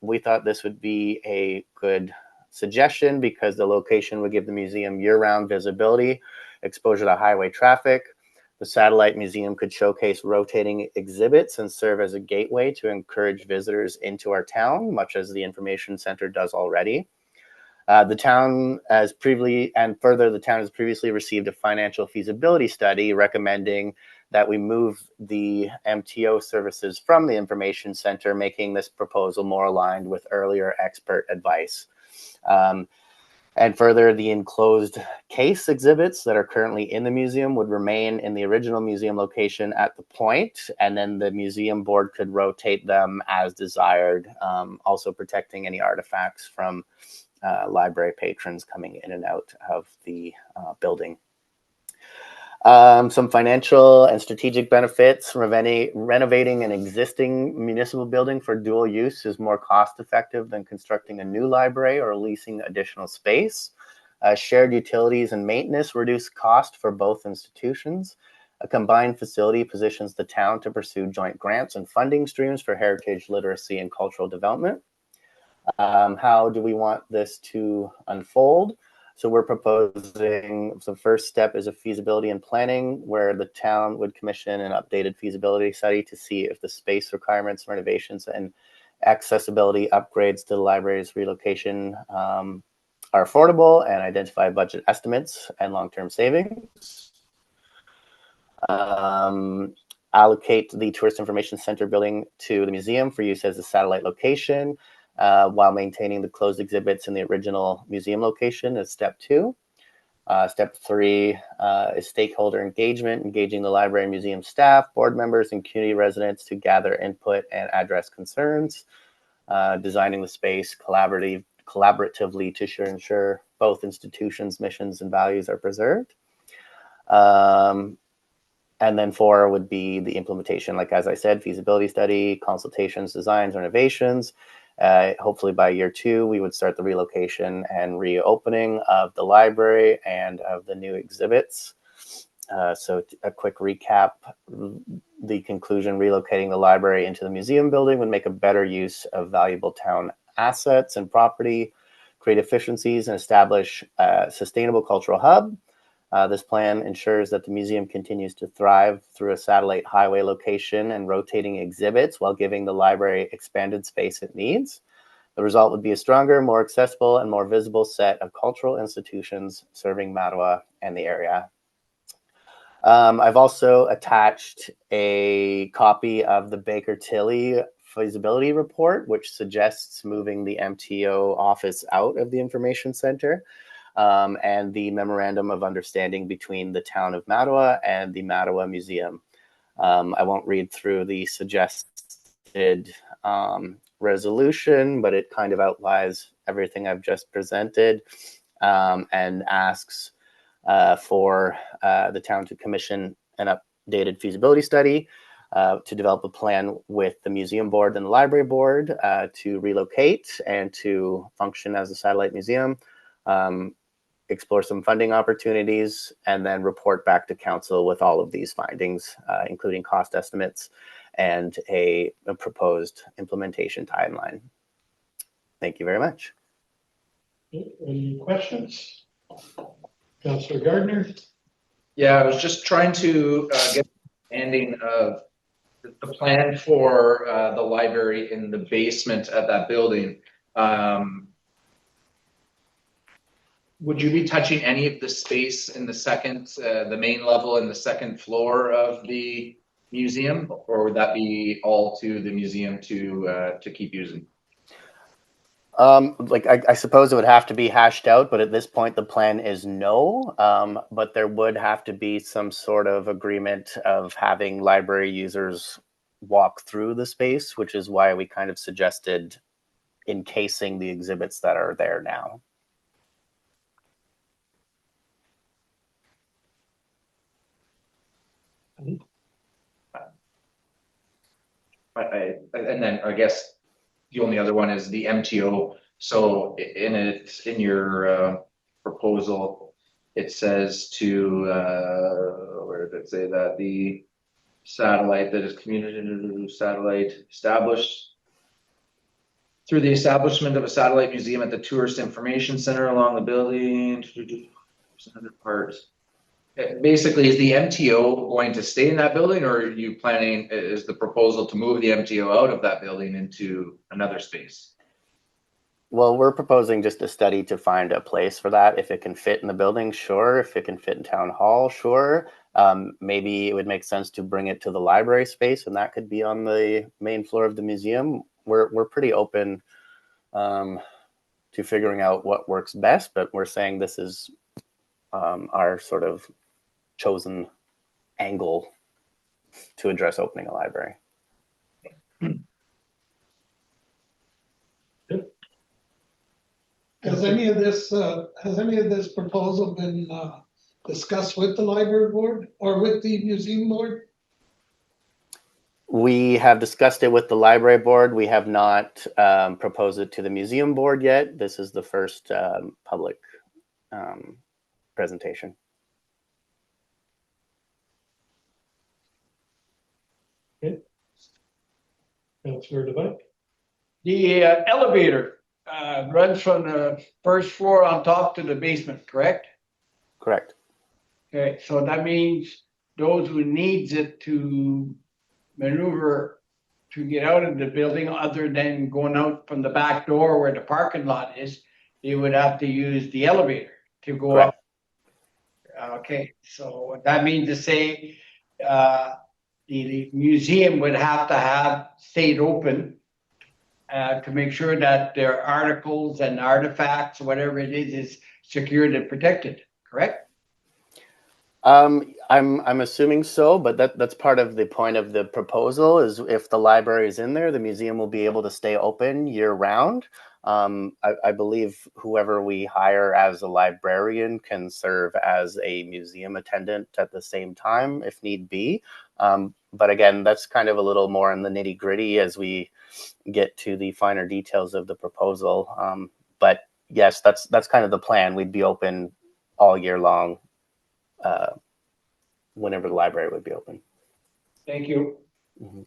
We thought this would be a good suggestion because the location would give the museum year-round visibility, exposure to highway traffic. The satellite museum could showcase rotating exhibits and serve as a gateway to encourage visitors into our town, much as the information center does already. The town has previously received a financial feasibility study recommending that we move the MTO services from the information center, making this proposal more aligned with earlier expert advice. And further, the enclosed case exhibits that are currently in the museum would remain in the original museum location at the point, and then the museum board could rotate them as desired, also protecting any artifacts from library patrons coming in and out of the building. Some financial and strategic benefits. Renovating an existing municipal building for dual use is more cost effective than constructing a new library or leasing additional space. Shared utilities and maintenance reduce cost for both institutions. A combined facility positions the town to pursue joint grants and funding streams for heritage, literacy, and cultural development. How do we want this to unfold? So we're proposing, the first step is a feasibility and planning where the town would commission an updated feasibility study to see if the space requirements, renovations, and accessibility upgrades to the library's relocation are affordable and identify budget estimates and long-term savings. Allocate the Tourist Information Center building to the museum for use as a satellite location, while maintaining the closed exhibits in the original museum location is step 2. Step 3 is stakeholder engagement, engaging the library and museum staff, board members, and community residents to gather input and address concerns. Designing the space collaboratively to ensure both institutions' missions and values are preserved. And then 4 would be the implementation, like as I said, feasibility study, consultations, designs, renovations. Hopefully by year 2, we would start the relocation and reopening of the library and of the new exhibits. So a quick recap, the conclusion, relocating the library into the museum building would make a better use of valuable town assets and property, create efficiencies, and establish a sustainable cultural hub. This plan ensures that the museum continues to thrive through a satellite highway location and rotating exhibits while giving the library expanded space it needs. The result would be a stronger, more accessible, and more visible set of cultural institutions serving Mattawa and the area. I've also attached a copy of the Baker Tilly feasibility report, which suggests moving the MTO office out of the information center, and the memorandum of understanding between the town of Mattawa and the Mattawa Museum. I won't read through the suggested resolution, but it kind of outlines everything I've just presented, and asks for the town to commission an updated feasibility study to develop a plan with the museum board and the library board to relocate and to function as a satellite museum, explore some funding opportunities, and then report back to council with all of these findings, including cost estimates and a proposed implementation timeline. Thank you very much. Any questions? Councillor Gardner? Yeah, I was just trying to get an understanding of the plan for the library in the basement of that building. Would you be touching any of the space in the second, the main level and the second floor of the museum, or would that be all to the museum to keep using? Like I suppose it would have to be hashed out, but at this point the plan is no. But there would have to be some sort of agreement of having library users walk through the space, which is why we kind of suggested encasing the exhibits that are there now. And then I guess the only other one is the MTO. So in your proposal, it says to where did it say that the satellite that is community satellite established through the establishment of a satellite museum at the Tourist Information Center along the building. There's another part. Basically, is the MTO going to stay in that building, or are you planning, is the proposal to move the MTO out of that building into another space? Well, we're proposing just a study to find a place for that. If it can fit in the building, sure. If it can fit in town hall, sure. Maybe it would make sense to bring it to the library space, and that could be on the main floor of the museum. We're pretty open to figuring out what works best, but we're saying this is our sort of chosen angle to address opening a library. Has any of this proposal been discussed with the library board or with the museum board? We have discussed it with the library board. We have not proposed it to the museum board yet. This is the first public presentation. Okay. Councillor Levesque? The elevator runs from the first floor on top to the basement, correct? Correct. Okay, so that means those who needs it to maneuver to get out of the building, other than going out from the back door where the parking lot is, they would have to use the elevator to go Correct. up. Okay, so that means to say the museum would have to have stayed open to make sure that their articles and artifacts, whatever it is secured and protected, correct? I'm assuming so, but that's part of the point of the proposal is if the library is in there, the museum will be able to stay open year round. I believe whoever we hire as a librarian can serve as a museum attendant at the same time if need be. But again, that's kind of a little more in the nitty gritty as we get to the finer details of the proposal. But yes, that's kind of the plan. We'd be open all year long whenever the library would be open. Thank you. Mm-hmm.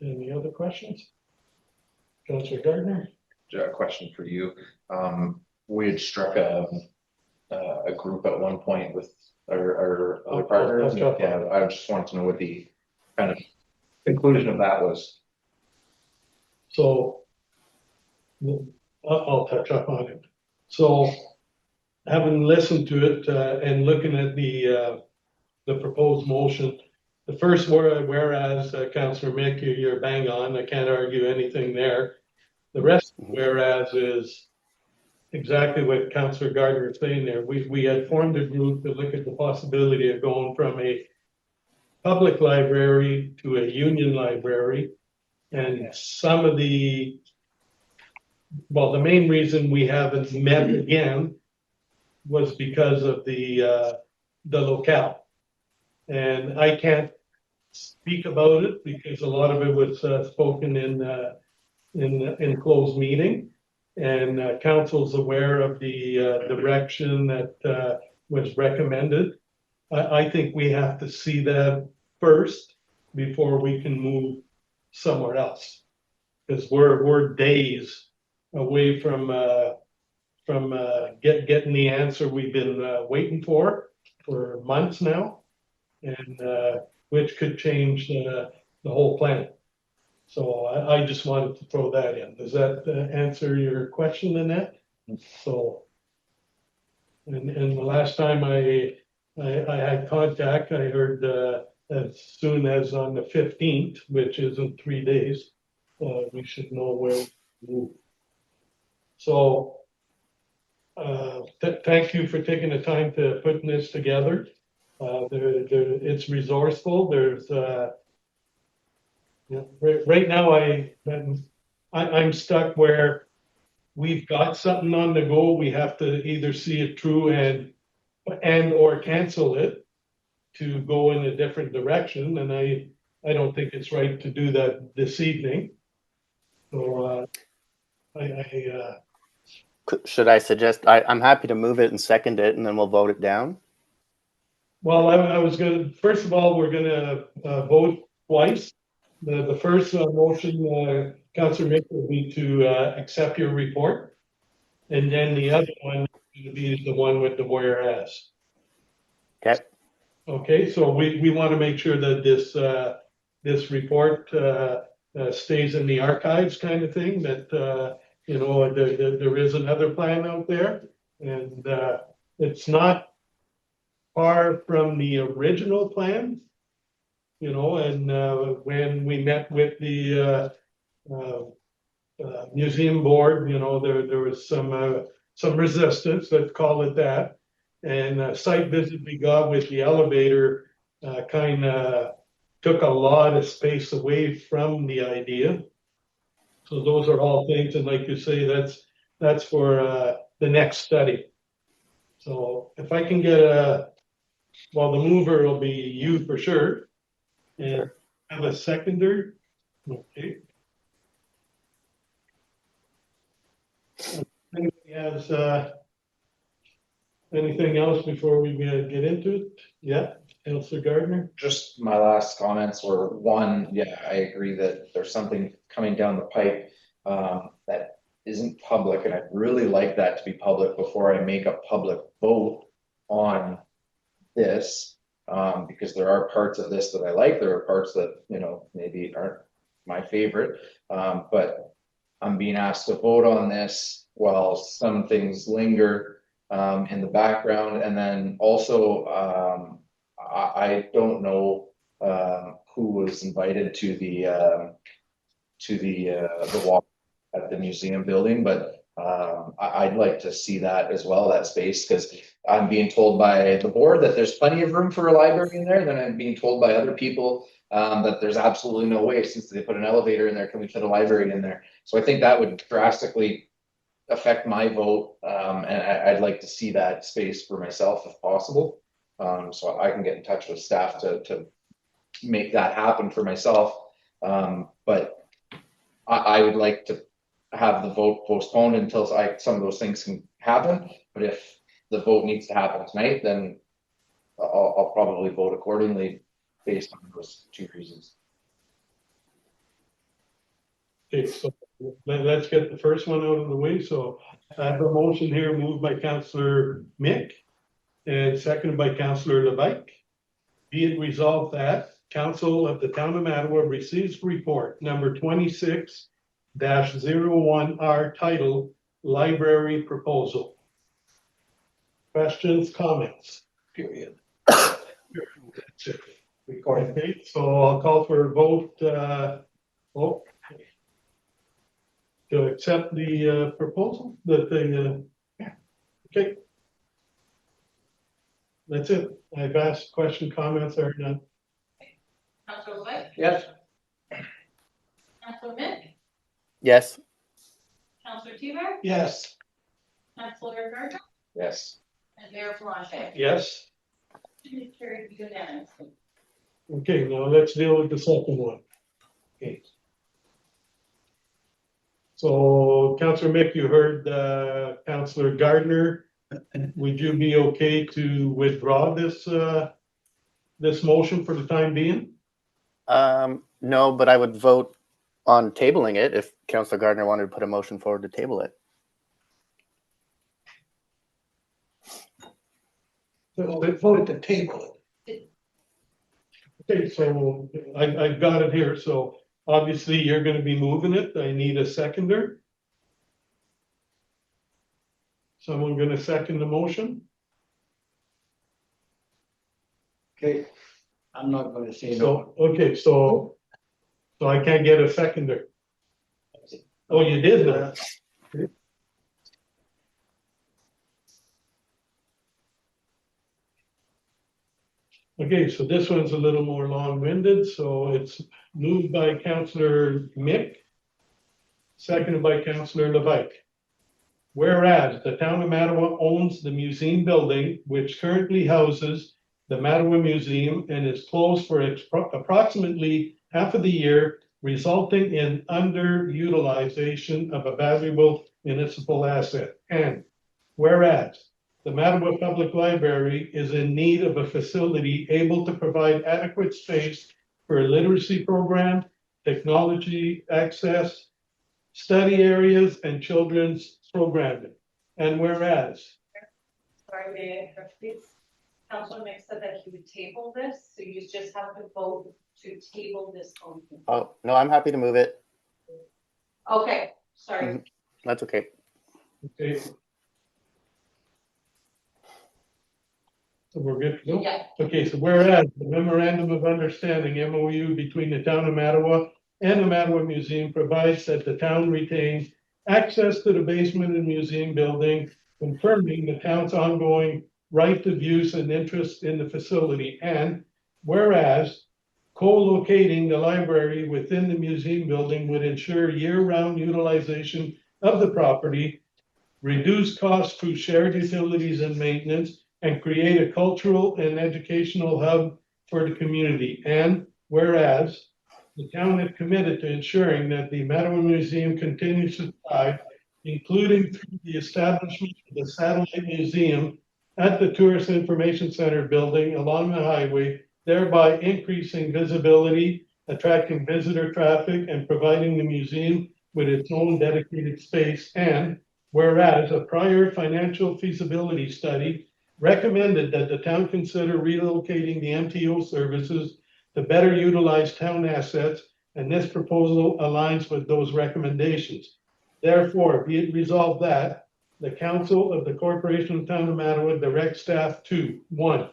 Any other questions? Councillor Gardner? A question for you. We had struck a group at one point with our other partners. Yeah, I just wanted to know what the kind of conclusion of that was. So I'll touch up on it. So having listened to it, and looking at the proposed motion, the first whereas, Councillor Mick, you're bang on. I can't argue anything there. The rest, whereas, is exactly what Councillor Gardner is saying there. We had formed a group to look at the possibility of going from a public library to a union library. And some of the main reason we haven't met again was because of the locale. And I can't speak about it because a lot of it was spoken in closed meeting. And council's aware of the direction that was recommended. I think we have to see that first before we can move somewhere else. Because we're days away from getting the answer we've been waiting for months now, and which could change the whole plan. So I just wanted to throw that in. Does that answer your question, Annette? So, and the last time I had contact, I heard as soon as on the 15th, which is in 3 days, we should know where to move. So thank you for taking the time to putting this together. It's resourceful. There's right now I'm stuck where we've got something on the go. We have to either see it through and or cancel it to go in a different direction. And I don't think it's right to do that this evening. So Should I suggest, I'm happy to move it and second it, and then we'll vote it down? well, I was gonna, first of all, we're gonna vote twice. The first motion, Councillor Mick, will be to accept your report. And then the other one will be the one with the whereas. Okay. Okay, so we want to make sure that this report stays in the archives, kind of thing, that there is another plan out there, and it's not far from the original plan, and when we met with the museum board, there was some resistance, let's call it that. And a site visit we got with the elevator kind of took a lot of space away from the idea. So those are all things, and like you say, that's for the next study. So if I can get the mover will be you for sure, and have a seconder. Okay. Anybody has anything else before we get into it? Yeah, Councillor Gardner. Just my last comments were, one, yeah, I agree that there's something coming down the pipe that isn't public, and I'd really like that to be public before I make a public vote on this, because there are parts of this that I like, there are parts that, maybe aren't my favorite, but I'm being asked to vote on this while some things linger in the background. And then also, I don't know who was invited to the walk at the museum building, but I'd like to see that as well, that space, because I'm being told by the board that there's plenty of room for a library in there. Then I'm being told by other people that there's absolutely no way, since they put an elevator in there, can we fit a library in there? So I think that would drastically affect my vote, and I'd like to see that space for myself if possible. So I can get in touch with staff to make that happen for myself. But I would like to have the vote postponed until some of those things can happen. But if the vote needs to happen tonight, then I'll probably vote accordingly based on those two reasons. Okay, so let's get the first one out of the way. So I have a motion here moved by Councillor Mick and seconded by Councillor Levesque. Be it resolved that Council of the Town of Mattawa receives report number 26-01R titled Library Proposal. Questions, comments? Period. That's it. Okay, so I'll call for a vote, to accept the, proposal, okay. That's it. I've asked question, comments, or none. Counselor LeBlanc, Yes, Counselor Mick, Yes. Counselor Teeber, Yes, Counselor Gardner, Yes. and Mayor Belanger. Yes? Motion is carried unanimously. Okay, now let's deal with the second one. Okay. So Councillor Mick, you heard, Councillor Gardner. Would you be okay to withdraw this, this motion for the time being? No, but I would vote on tabling it if Councillor Gardner wanted to put a motion forward to table it. so we voted to table it. Okay, so I've got it here. So obviously you're gonna be moving it. I need a seconder. Someone gonna second the motion? okay. I'm not gonna say no. So, okay, so I can't get a seconder. Oh, you did that. Okay, so this one's a little more long-winded, so it's moved by Councillor Mick, seconded by Councillor Levesque. Whereas the town of Mattawa owns the museum building, which currently houses the Mattawa Museum and is closed for approximately half of the year, resulting in underutilization of a valuable municipal asset. And whereas the Mattawa Public Library is in need of a facility able to provide adequate space for a literacy program, technology access, study areas, and children's programming. And whereas, Sorry, may I interrupt, please? Counselor Mick said that he would table this, so you just have to vote to table this motion. Oh, no, I'm happy to move it. Okay, sorry. That's okay. okay. So we're good to go? Yeah, Okay, so whereas the memorandum of understanding MOU between the town of Mattawa and the Mattawa Museum provides that the town retains access to the basement and museum building, confirming the town's ongoing right of use and interest in the facility. And whereas co-locating the library within the museum building would ensure year-round utilization of the property, reduce costs through shared utilities and maintenance, and create a cultural and educational hub for the community. And whereas the town is committed to ensuring that the Mattawa Museum continues to thrive, including through the establishment of the satellite museum at the Tourist Information Center building along the highway, thereby increasing visibility, attracting visitor traffic, and providing the museum with its own dedicated space. And whereas a prior financial feasibility study recommended that the town consider relocating the MTO services to better utilize town assets, and this proposal aligns with those recommendations. Therefore, be it resolved that the Council of the Corporation of Town of Mattawa directs staff to, 1,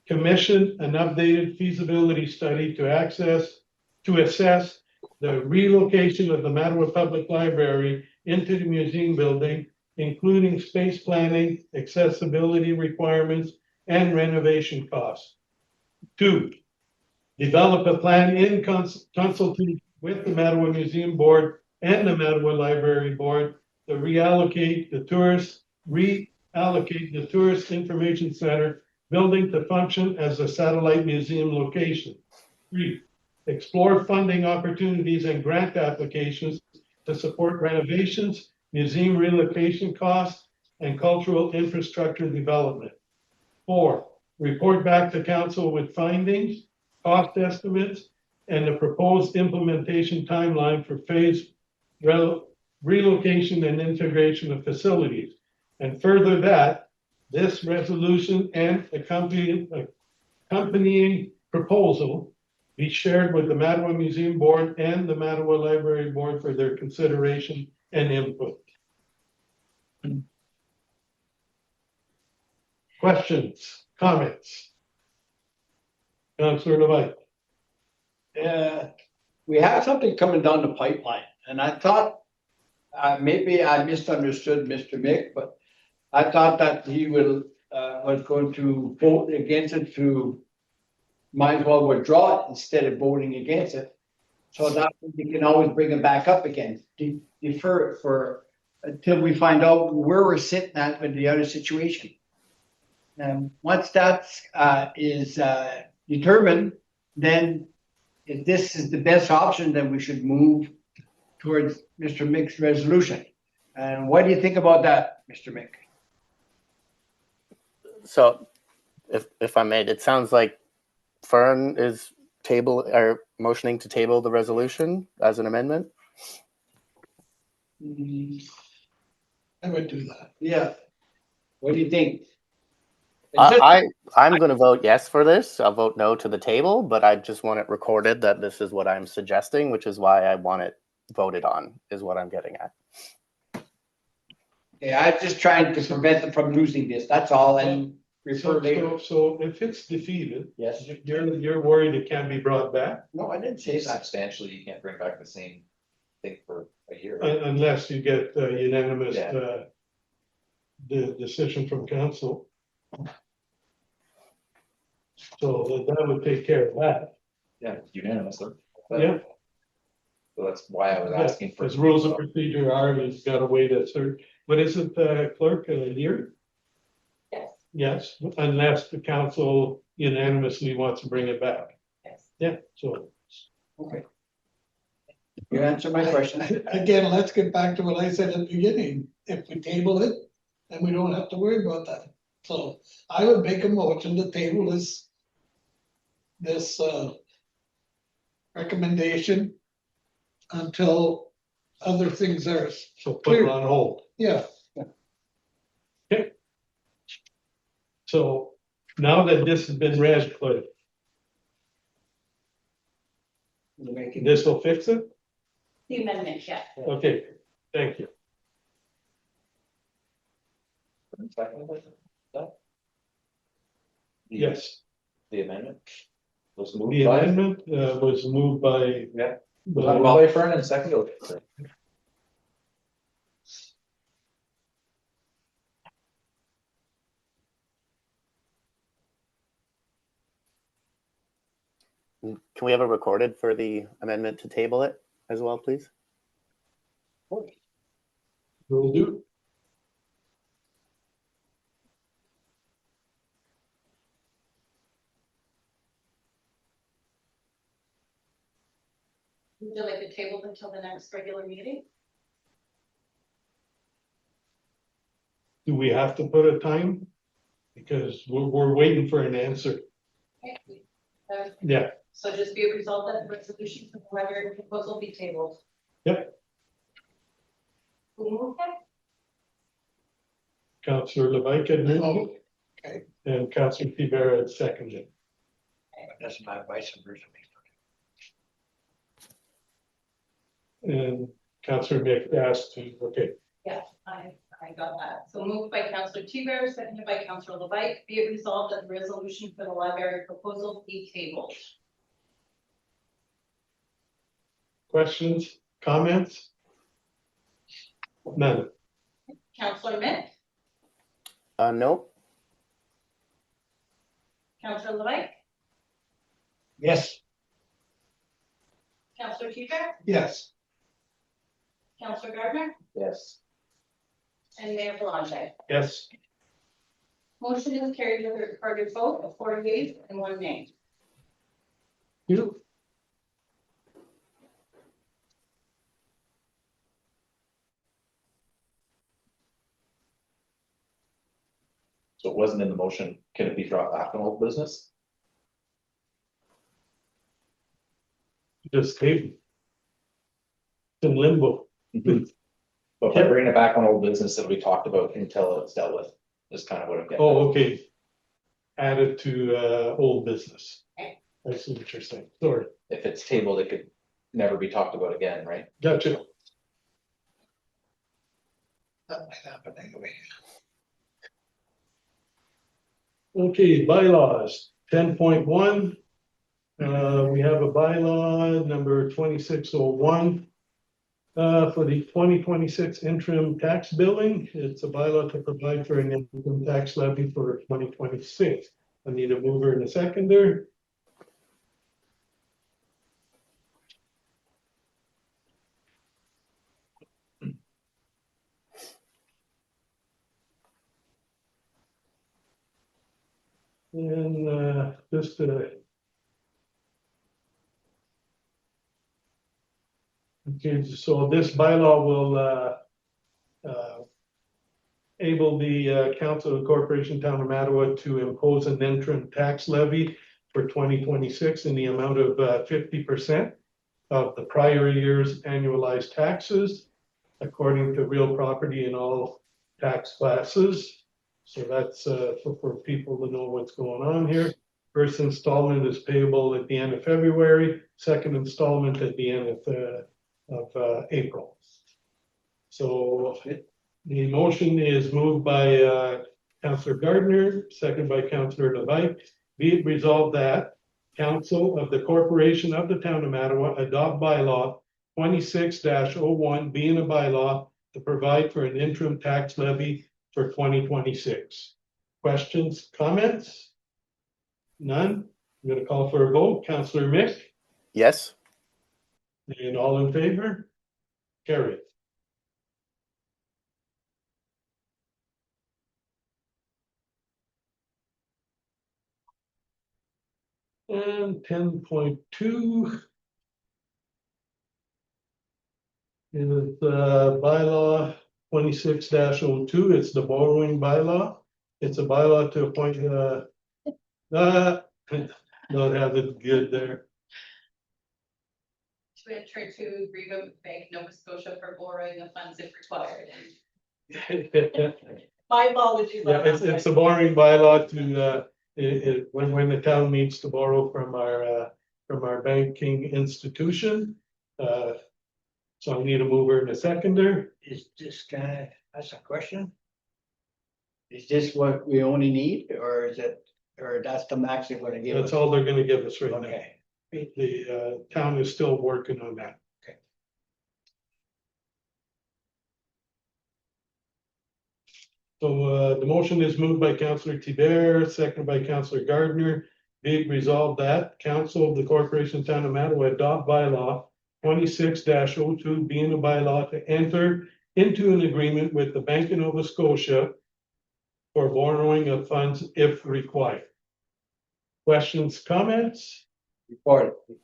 commission an updated feasibility study to assess the relocation of the Mattawa Public Library into the museum building, including space planning, accessibility requirements, and renovation costs. 2, develop a plan in consultation with the Mattawa Museum Board and the Mattawa Library Board to reallocate the Tourist Information Center building to function as a satellite museum location. 3, explore funding opportunities and grant applications to support renovations, museum relocation costs, and cultural infrastructure development. 4, report back to council with findings, cost estimates, and the proposed implementation timeline for phased relocation and integration of facilities. And further that, this resolution and accompanying proposal be shared with the Mattawa Museum Board and the Mattawa Library Board for their consideration and input. Questions, comments? Councillor Levite. We have something coming down the pipeline, and I thought, maybe I misunderstood Mr. Mick, but I thought that he was going to vote against it to might as well withdraw it instead of voting against it. So that we can always bring it back up again, defer it for, until we find out where we're sitting at with the other situation. And once that is determined, then if this is the best option, then we should move towards Mr. Mick's resolution. And what do you think about that, Mr. Mick? So if I may, it sounds like Fern is motioning to table the resolution as an amendment. I would do that. Yeah. What do you think? I'm going to vote yes for this. I'll vote no to the table, but I just want it recorded that this is what I'm suggesting, which is why I want it voted on, is what I'm getting at. Okay, I'm just trying to prevent them from losing this, that's all, and refer later. So if it's defeated, Yes. you're worried it can't be brought back No, I didn't say that. Substantially, you can't bring back the same thing for a year. unless you get unanimous, Yeah. the decision from council. So that would take care of that. Yeah, unanimous. Yeah. So that's why I was asking for. Because rules of procedure are, you've got to wait a certain, what is it, clerk, a year? Yes, Yes, unless the council unanimously wants to bring it back. yes. Yeah, so. Okay. You answered my question. Again, let's get back to what I said at the beginning. If we table it, then we don't have to worry about that. So I would make a motion to table this recommendation until other things are, So put it on hold. yeah. So now that this has been read, Cliff, this will fix it? The amendment, yeah. Okay, thank you. Yes, The amendment was moved the by. amendment was moved by. Yeah. by- By Fern and seconded. Can we have a recorded for the amendment to table it as well, please? Will do. Would you like to table until the next regular meeting? Do we have to put a time? Because we're waiting for an answer. Okay. Yeah, So just be a result that the resolution for the library proposal be tabled. Yep. Who moved it? Councillor Levike had moved Oh, it, okay. and Councillor Tiber had seconded. That's my vice versa. And Councillor Mick asked to, okay, Yeah, I got that. So moved by Councillor Tiber, seconded by Councillor Levite. Be it resolved that the resolution for the library proposal be tabled. questions, comments? None. Councillor Mick, No. Councillor Levite, Yes. Councillor Tiber, Yes, Councillor Gardner, Yes. and Mayor Belange. Yes, Motion is carried with a recorded vote of 4 yeas and 1 nay. you, So it wasn't in the motion. Can it be brought back on old business? just table. It's in limbo. But by bringing it back on old business that we talked about until it's dealt with, is kind of what I'm getting. Oh, okay. Added to old business. Okay. I see what you're saying. Sorry, If it's tabled, it could never be talked about again, right? gotcha. that might happen anyway. Okay, bylaws, 10.1. We have a bylaw number 2601. For the 2026 interim tax billing, it's a bylaw to provide for an income tax levy for 2026. I need a mover and a seconder. And just okay, so this bylaw will able the council of the corporation town of Mattawa to impose an interim tax levy for 2026 in the amount of 50% of the prior year's annualized taxes, according to real property in all tax classes. So that's for people to know what's going on here. First installment is payable at the end of February, second installment at the end of April. So the motion is moved by Councillor Gardner, second by Councillor Levite. Be it resolved that Council of the Corporation of the Town of Mattawa adopt bylaw 26-01 being a bylaw to provide for an interim tax levy for 2026. Questions, comments? None? I'm going to call for a vote. Councillor Mick, Yes. and all in favor? Carried. And 10.2 is bylaw 26-02. It's the borrowing bylaw. It's a bylaw to appoint don't have it good there. To enter to agreement with Bank Nova Scotia for borrowing the funds if required. My apologies. Yeah, it's a borrowing bylaw to when the town needs to borrow from our banking institution. So I need a mover and a seconder. Is this guy, that's a question? Is this what we only need, or is it, or that's the max they're gonna give us? That's all they're gonna give us right now. Okay, The town is still working on that. Okay. So the motion is moved by Councillor Tiber, seconded by Councillor Gardner. Be it resolved that Council of the Corporation of Town of Mattawa adopt bylaw 26-02 being a bylaw to enter into an agreement with the Bank of Nova Scotia for borrowing of funds if required. Questions, comments? report it.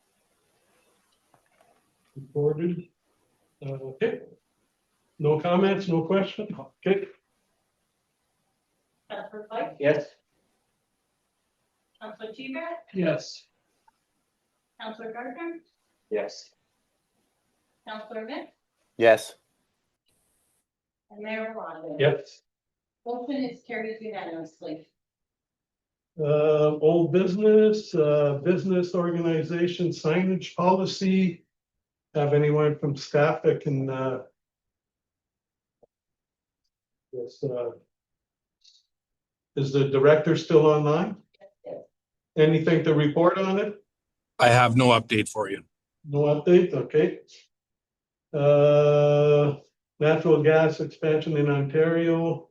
Reported. Okay. No comments, no questions? Okay. Councillor White, Yes? Councillor Teeber, Yes. Councillor Gardner, Yes. Councillor Mick, Yes. and Mayor Ronda. Yes. Motion is carried unanimously. Old business, business organization signage policy. Have anyone from staff that can, yes, is the director still online? Anything to report on it? I have no update for you. No update, okay. Natural gas expansion in Ontario.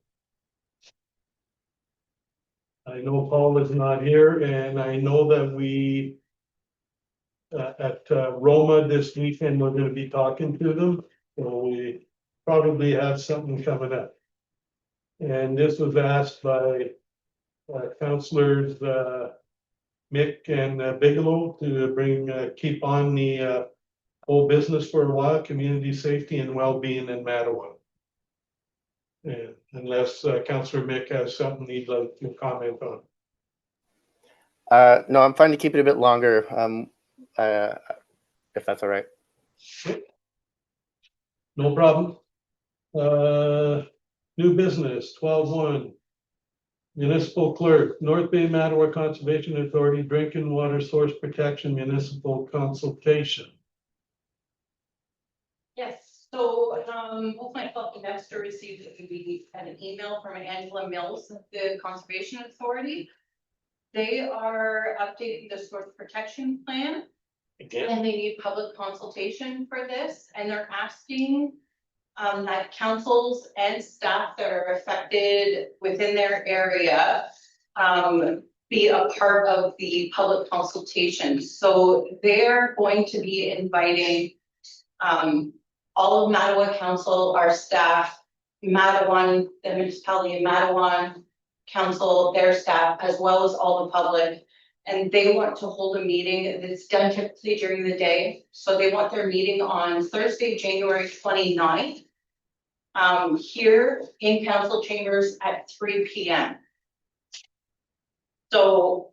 I know Paul is not here, and I know that we at Roma this weekend, we're gonna be talking to them, so we probably have something coming up. And this was asked by councillors Mick and Bigelow to bring, keep on the whole business for a while, community safety and well-being in Mattawa. And unless Councillor Mick has something he'd like to comment on. No, I'm fine to keep it a bit longer. If that's all right. No problem. New business, 12.1. Municipal clerk, North Bay Mattawa Conservation Authority Drinking Water Source Protection Municipal Consultation. Yes, so, both myself and Dexter received an email from Angela Mills of the Conservation Authority. They are updating the source protection plan. Again, And they need public consultation for this, and they're asking that councils and staff that are affected within their area be a part of the public consultation. So they're going to be inviting all of Mattawa Council, our staff, Matawan, the municipality of Matawan Council, their staff, as well as all the public. And they want to hold a meeting that's done typically during the day. So they want their meeting on Thursday, January 29th. Here in council chambers at 3 p.m. So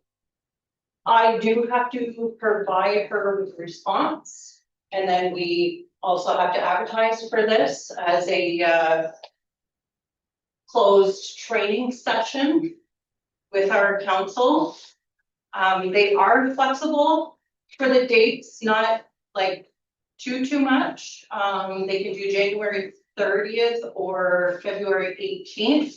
I do have to provide her with response. And then we also have to advertise for this as a closed training session with our council. They are flexible for the dates, not like too much. They can do January 30th or February 18th.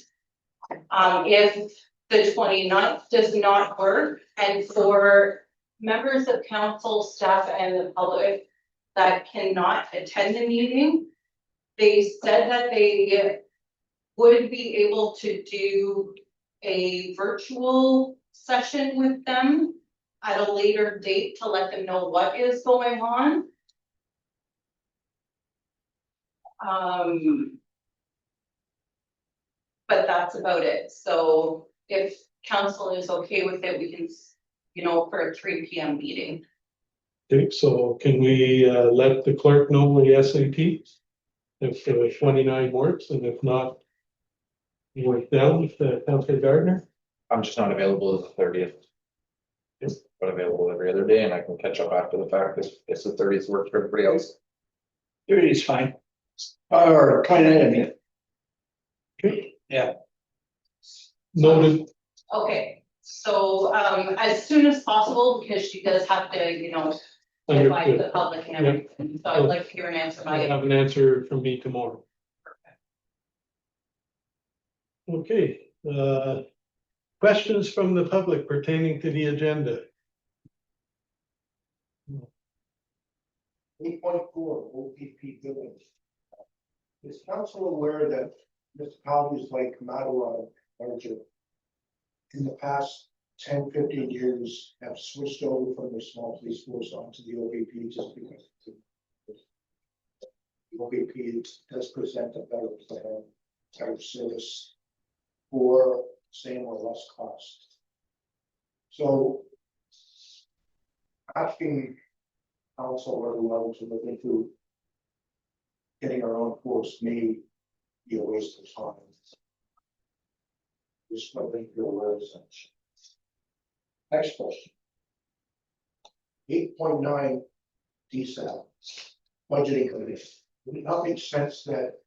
If the 29th does not work, and for members of council, staff, and the public that cannot attend the meeting, they said that they would be able to do a virtual session with them at a later date to let them know what is going on. But that's about it. So if council is okay with it, we can, for a 3 p.m. meeting. okay, so can we let the clerk know the SAP? If 29 works, and if not, you work down with Councilor Gardner? I'm just not available as the 30th. But available every other day, and I can catch up after the fact if the 30th works for everybody else. 30 is fine. Or 29, I mean. Okay. Yeah. Noted. Okay, so as soon as possible, because she does have to, advise Understood. the public and everything. So I'd like to hear an answer I by. have an answer from me tomorrow. Okay, questions from the public pertaining to the agenda? 8.4 OPP village. Is council aware that municipalities like Mattawa, larger, in the past 10-15 years have switched over from their small police force onto the OPP just because the OPP does present a better plan, better service for same or less cost. So asking council or the level to look into getting our own force may be a waste of time. Just wondering if you're aware of such. Next question. 8.9 DSAP budgeting committee. Would it not make sense that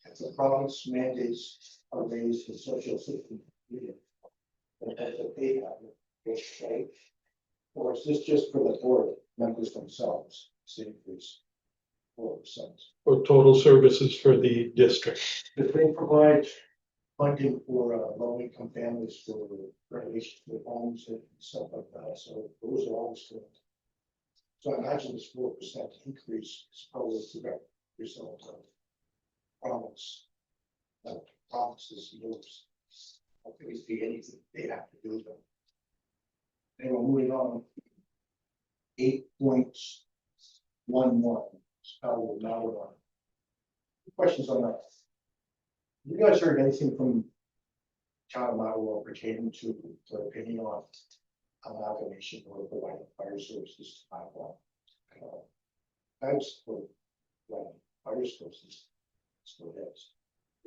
if the province mandates a raise in social assistance, that they have it, okay? Or is this just for the board members themselves, this increase 4%? For total services for the district. If they provide funding for low-income families for renovation of homes and stuff like that, so those are always good. So I imagine this 4% increase is probably a direct result of promise. That promises moves. I think it's the anything they have to do them. Anyway, moving on. 8.11. Spelled now on. Questions on that? You guys heard anything from Town of Mattawa pertaining to their opinion on amalgamation or providing fire services to Mattawa? That's for fire services. So that's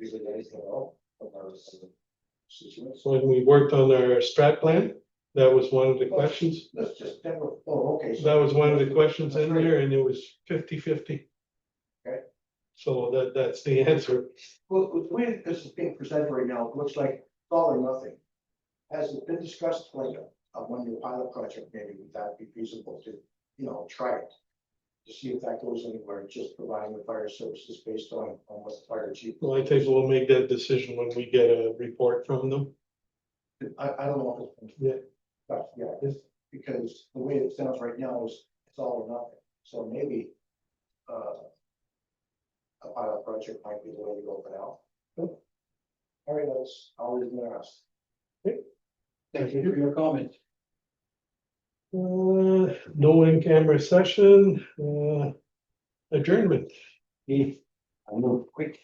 is it anything at all from our situation? When we worked on our strat plan, that was one of the questions. Let's just okay. That was one of the questions in there, and it was 50-50. Okay. So that's the answer. Well, the way this is being presented right now, it looks like all or nothing. Has it been discussed like a one-year pilot project, maybe would that be feasible to, try it? To see if that goes anywhere, just providing the fire services based on what the fire chief. Well, I think we'll make that decision when we get a report from them. I don't know if it's. Yeah. But yeah, this, because the way it sounds right now is it's all or nothing, so maybe. A pilot project might be the way to go for now. Good. All right, I'll leave the rest. Thank you for your comment. No in-camera session, adjournment. I'll move quick.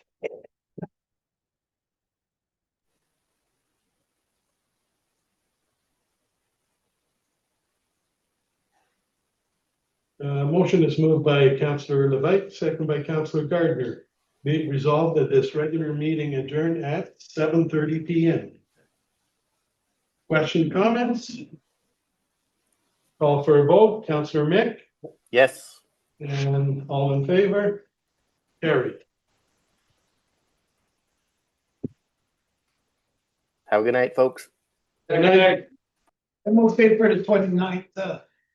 Motion is moved by Councillor Levesque, second by Councillor Gardner. Be it resolved that this regular meeting adjourn at 7:30 PM. Question, comments? Call for a vote. Councillor Mick, Yes. and all in favor? Carried. Have a good night, folks. Good night. I'm okay for the 29th,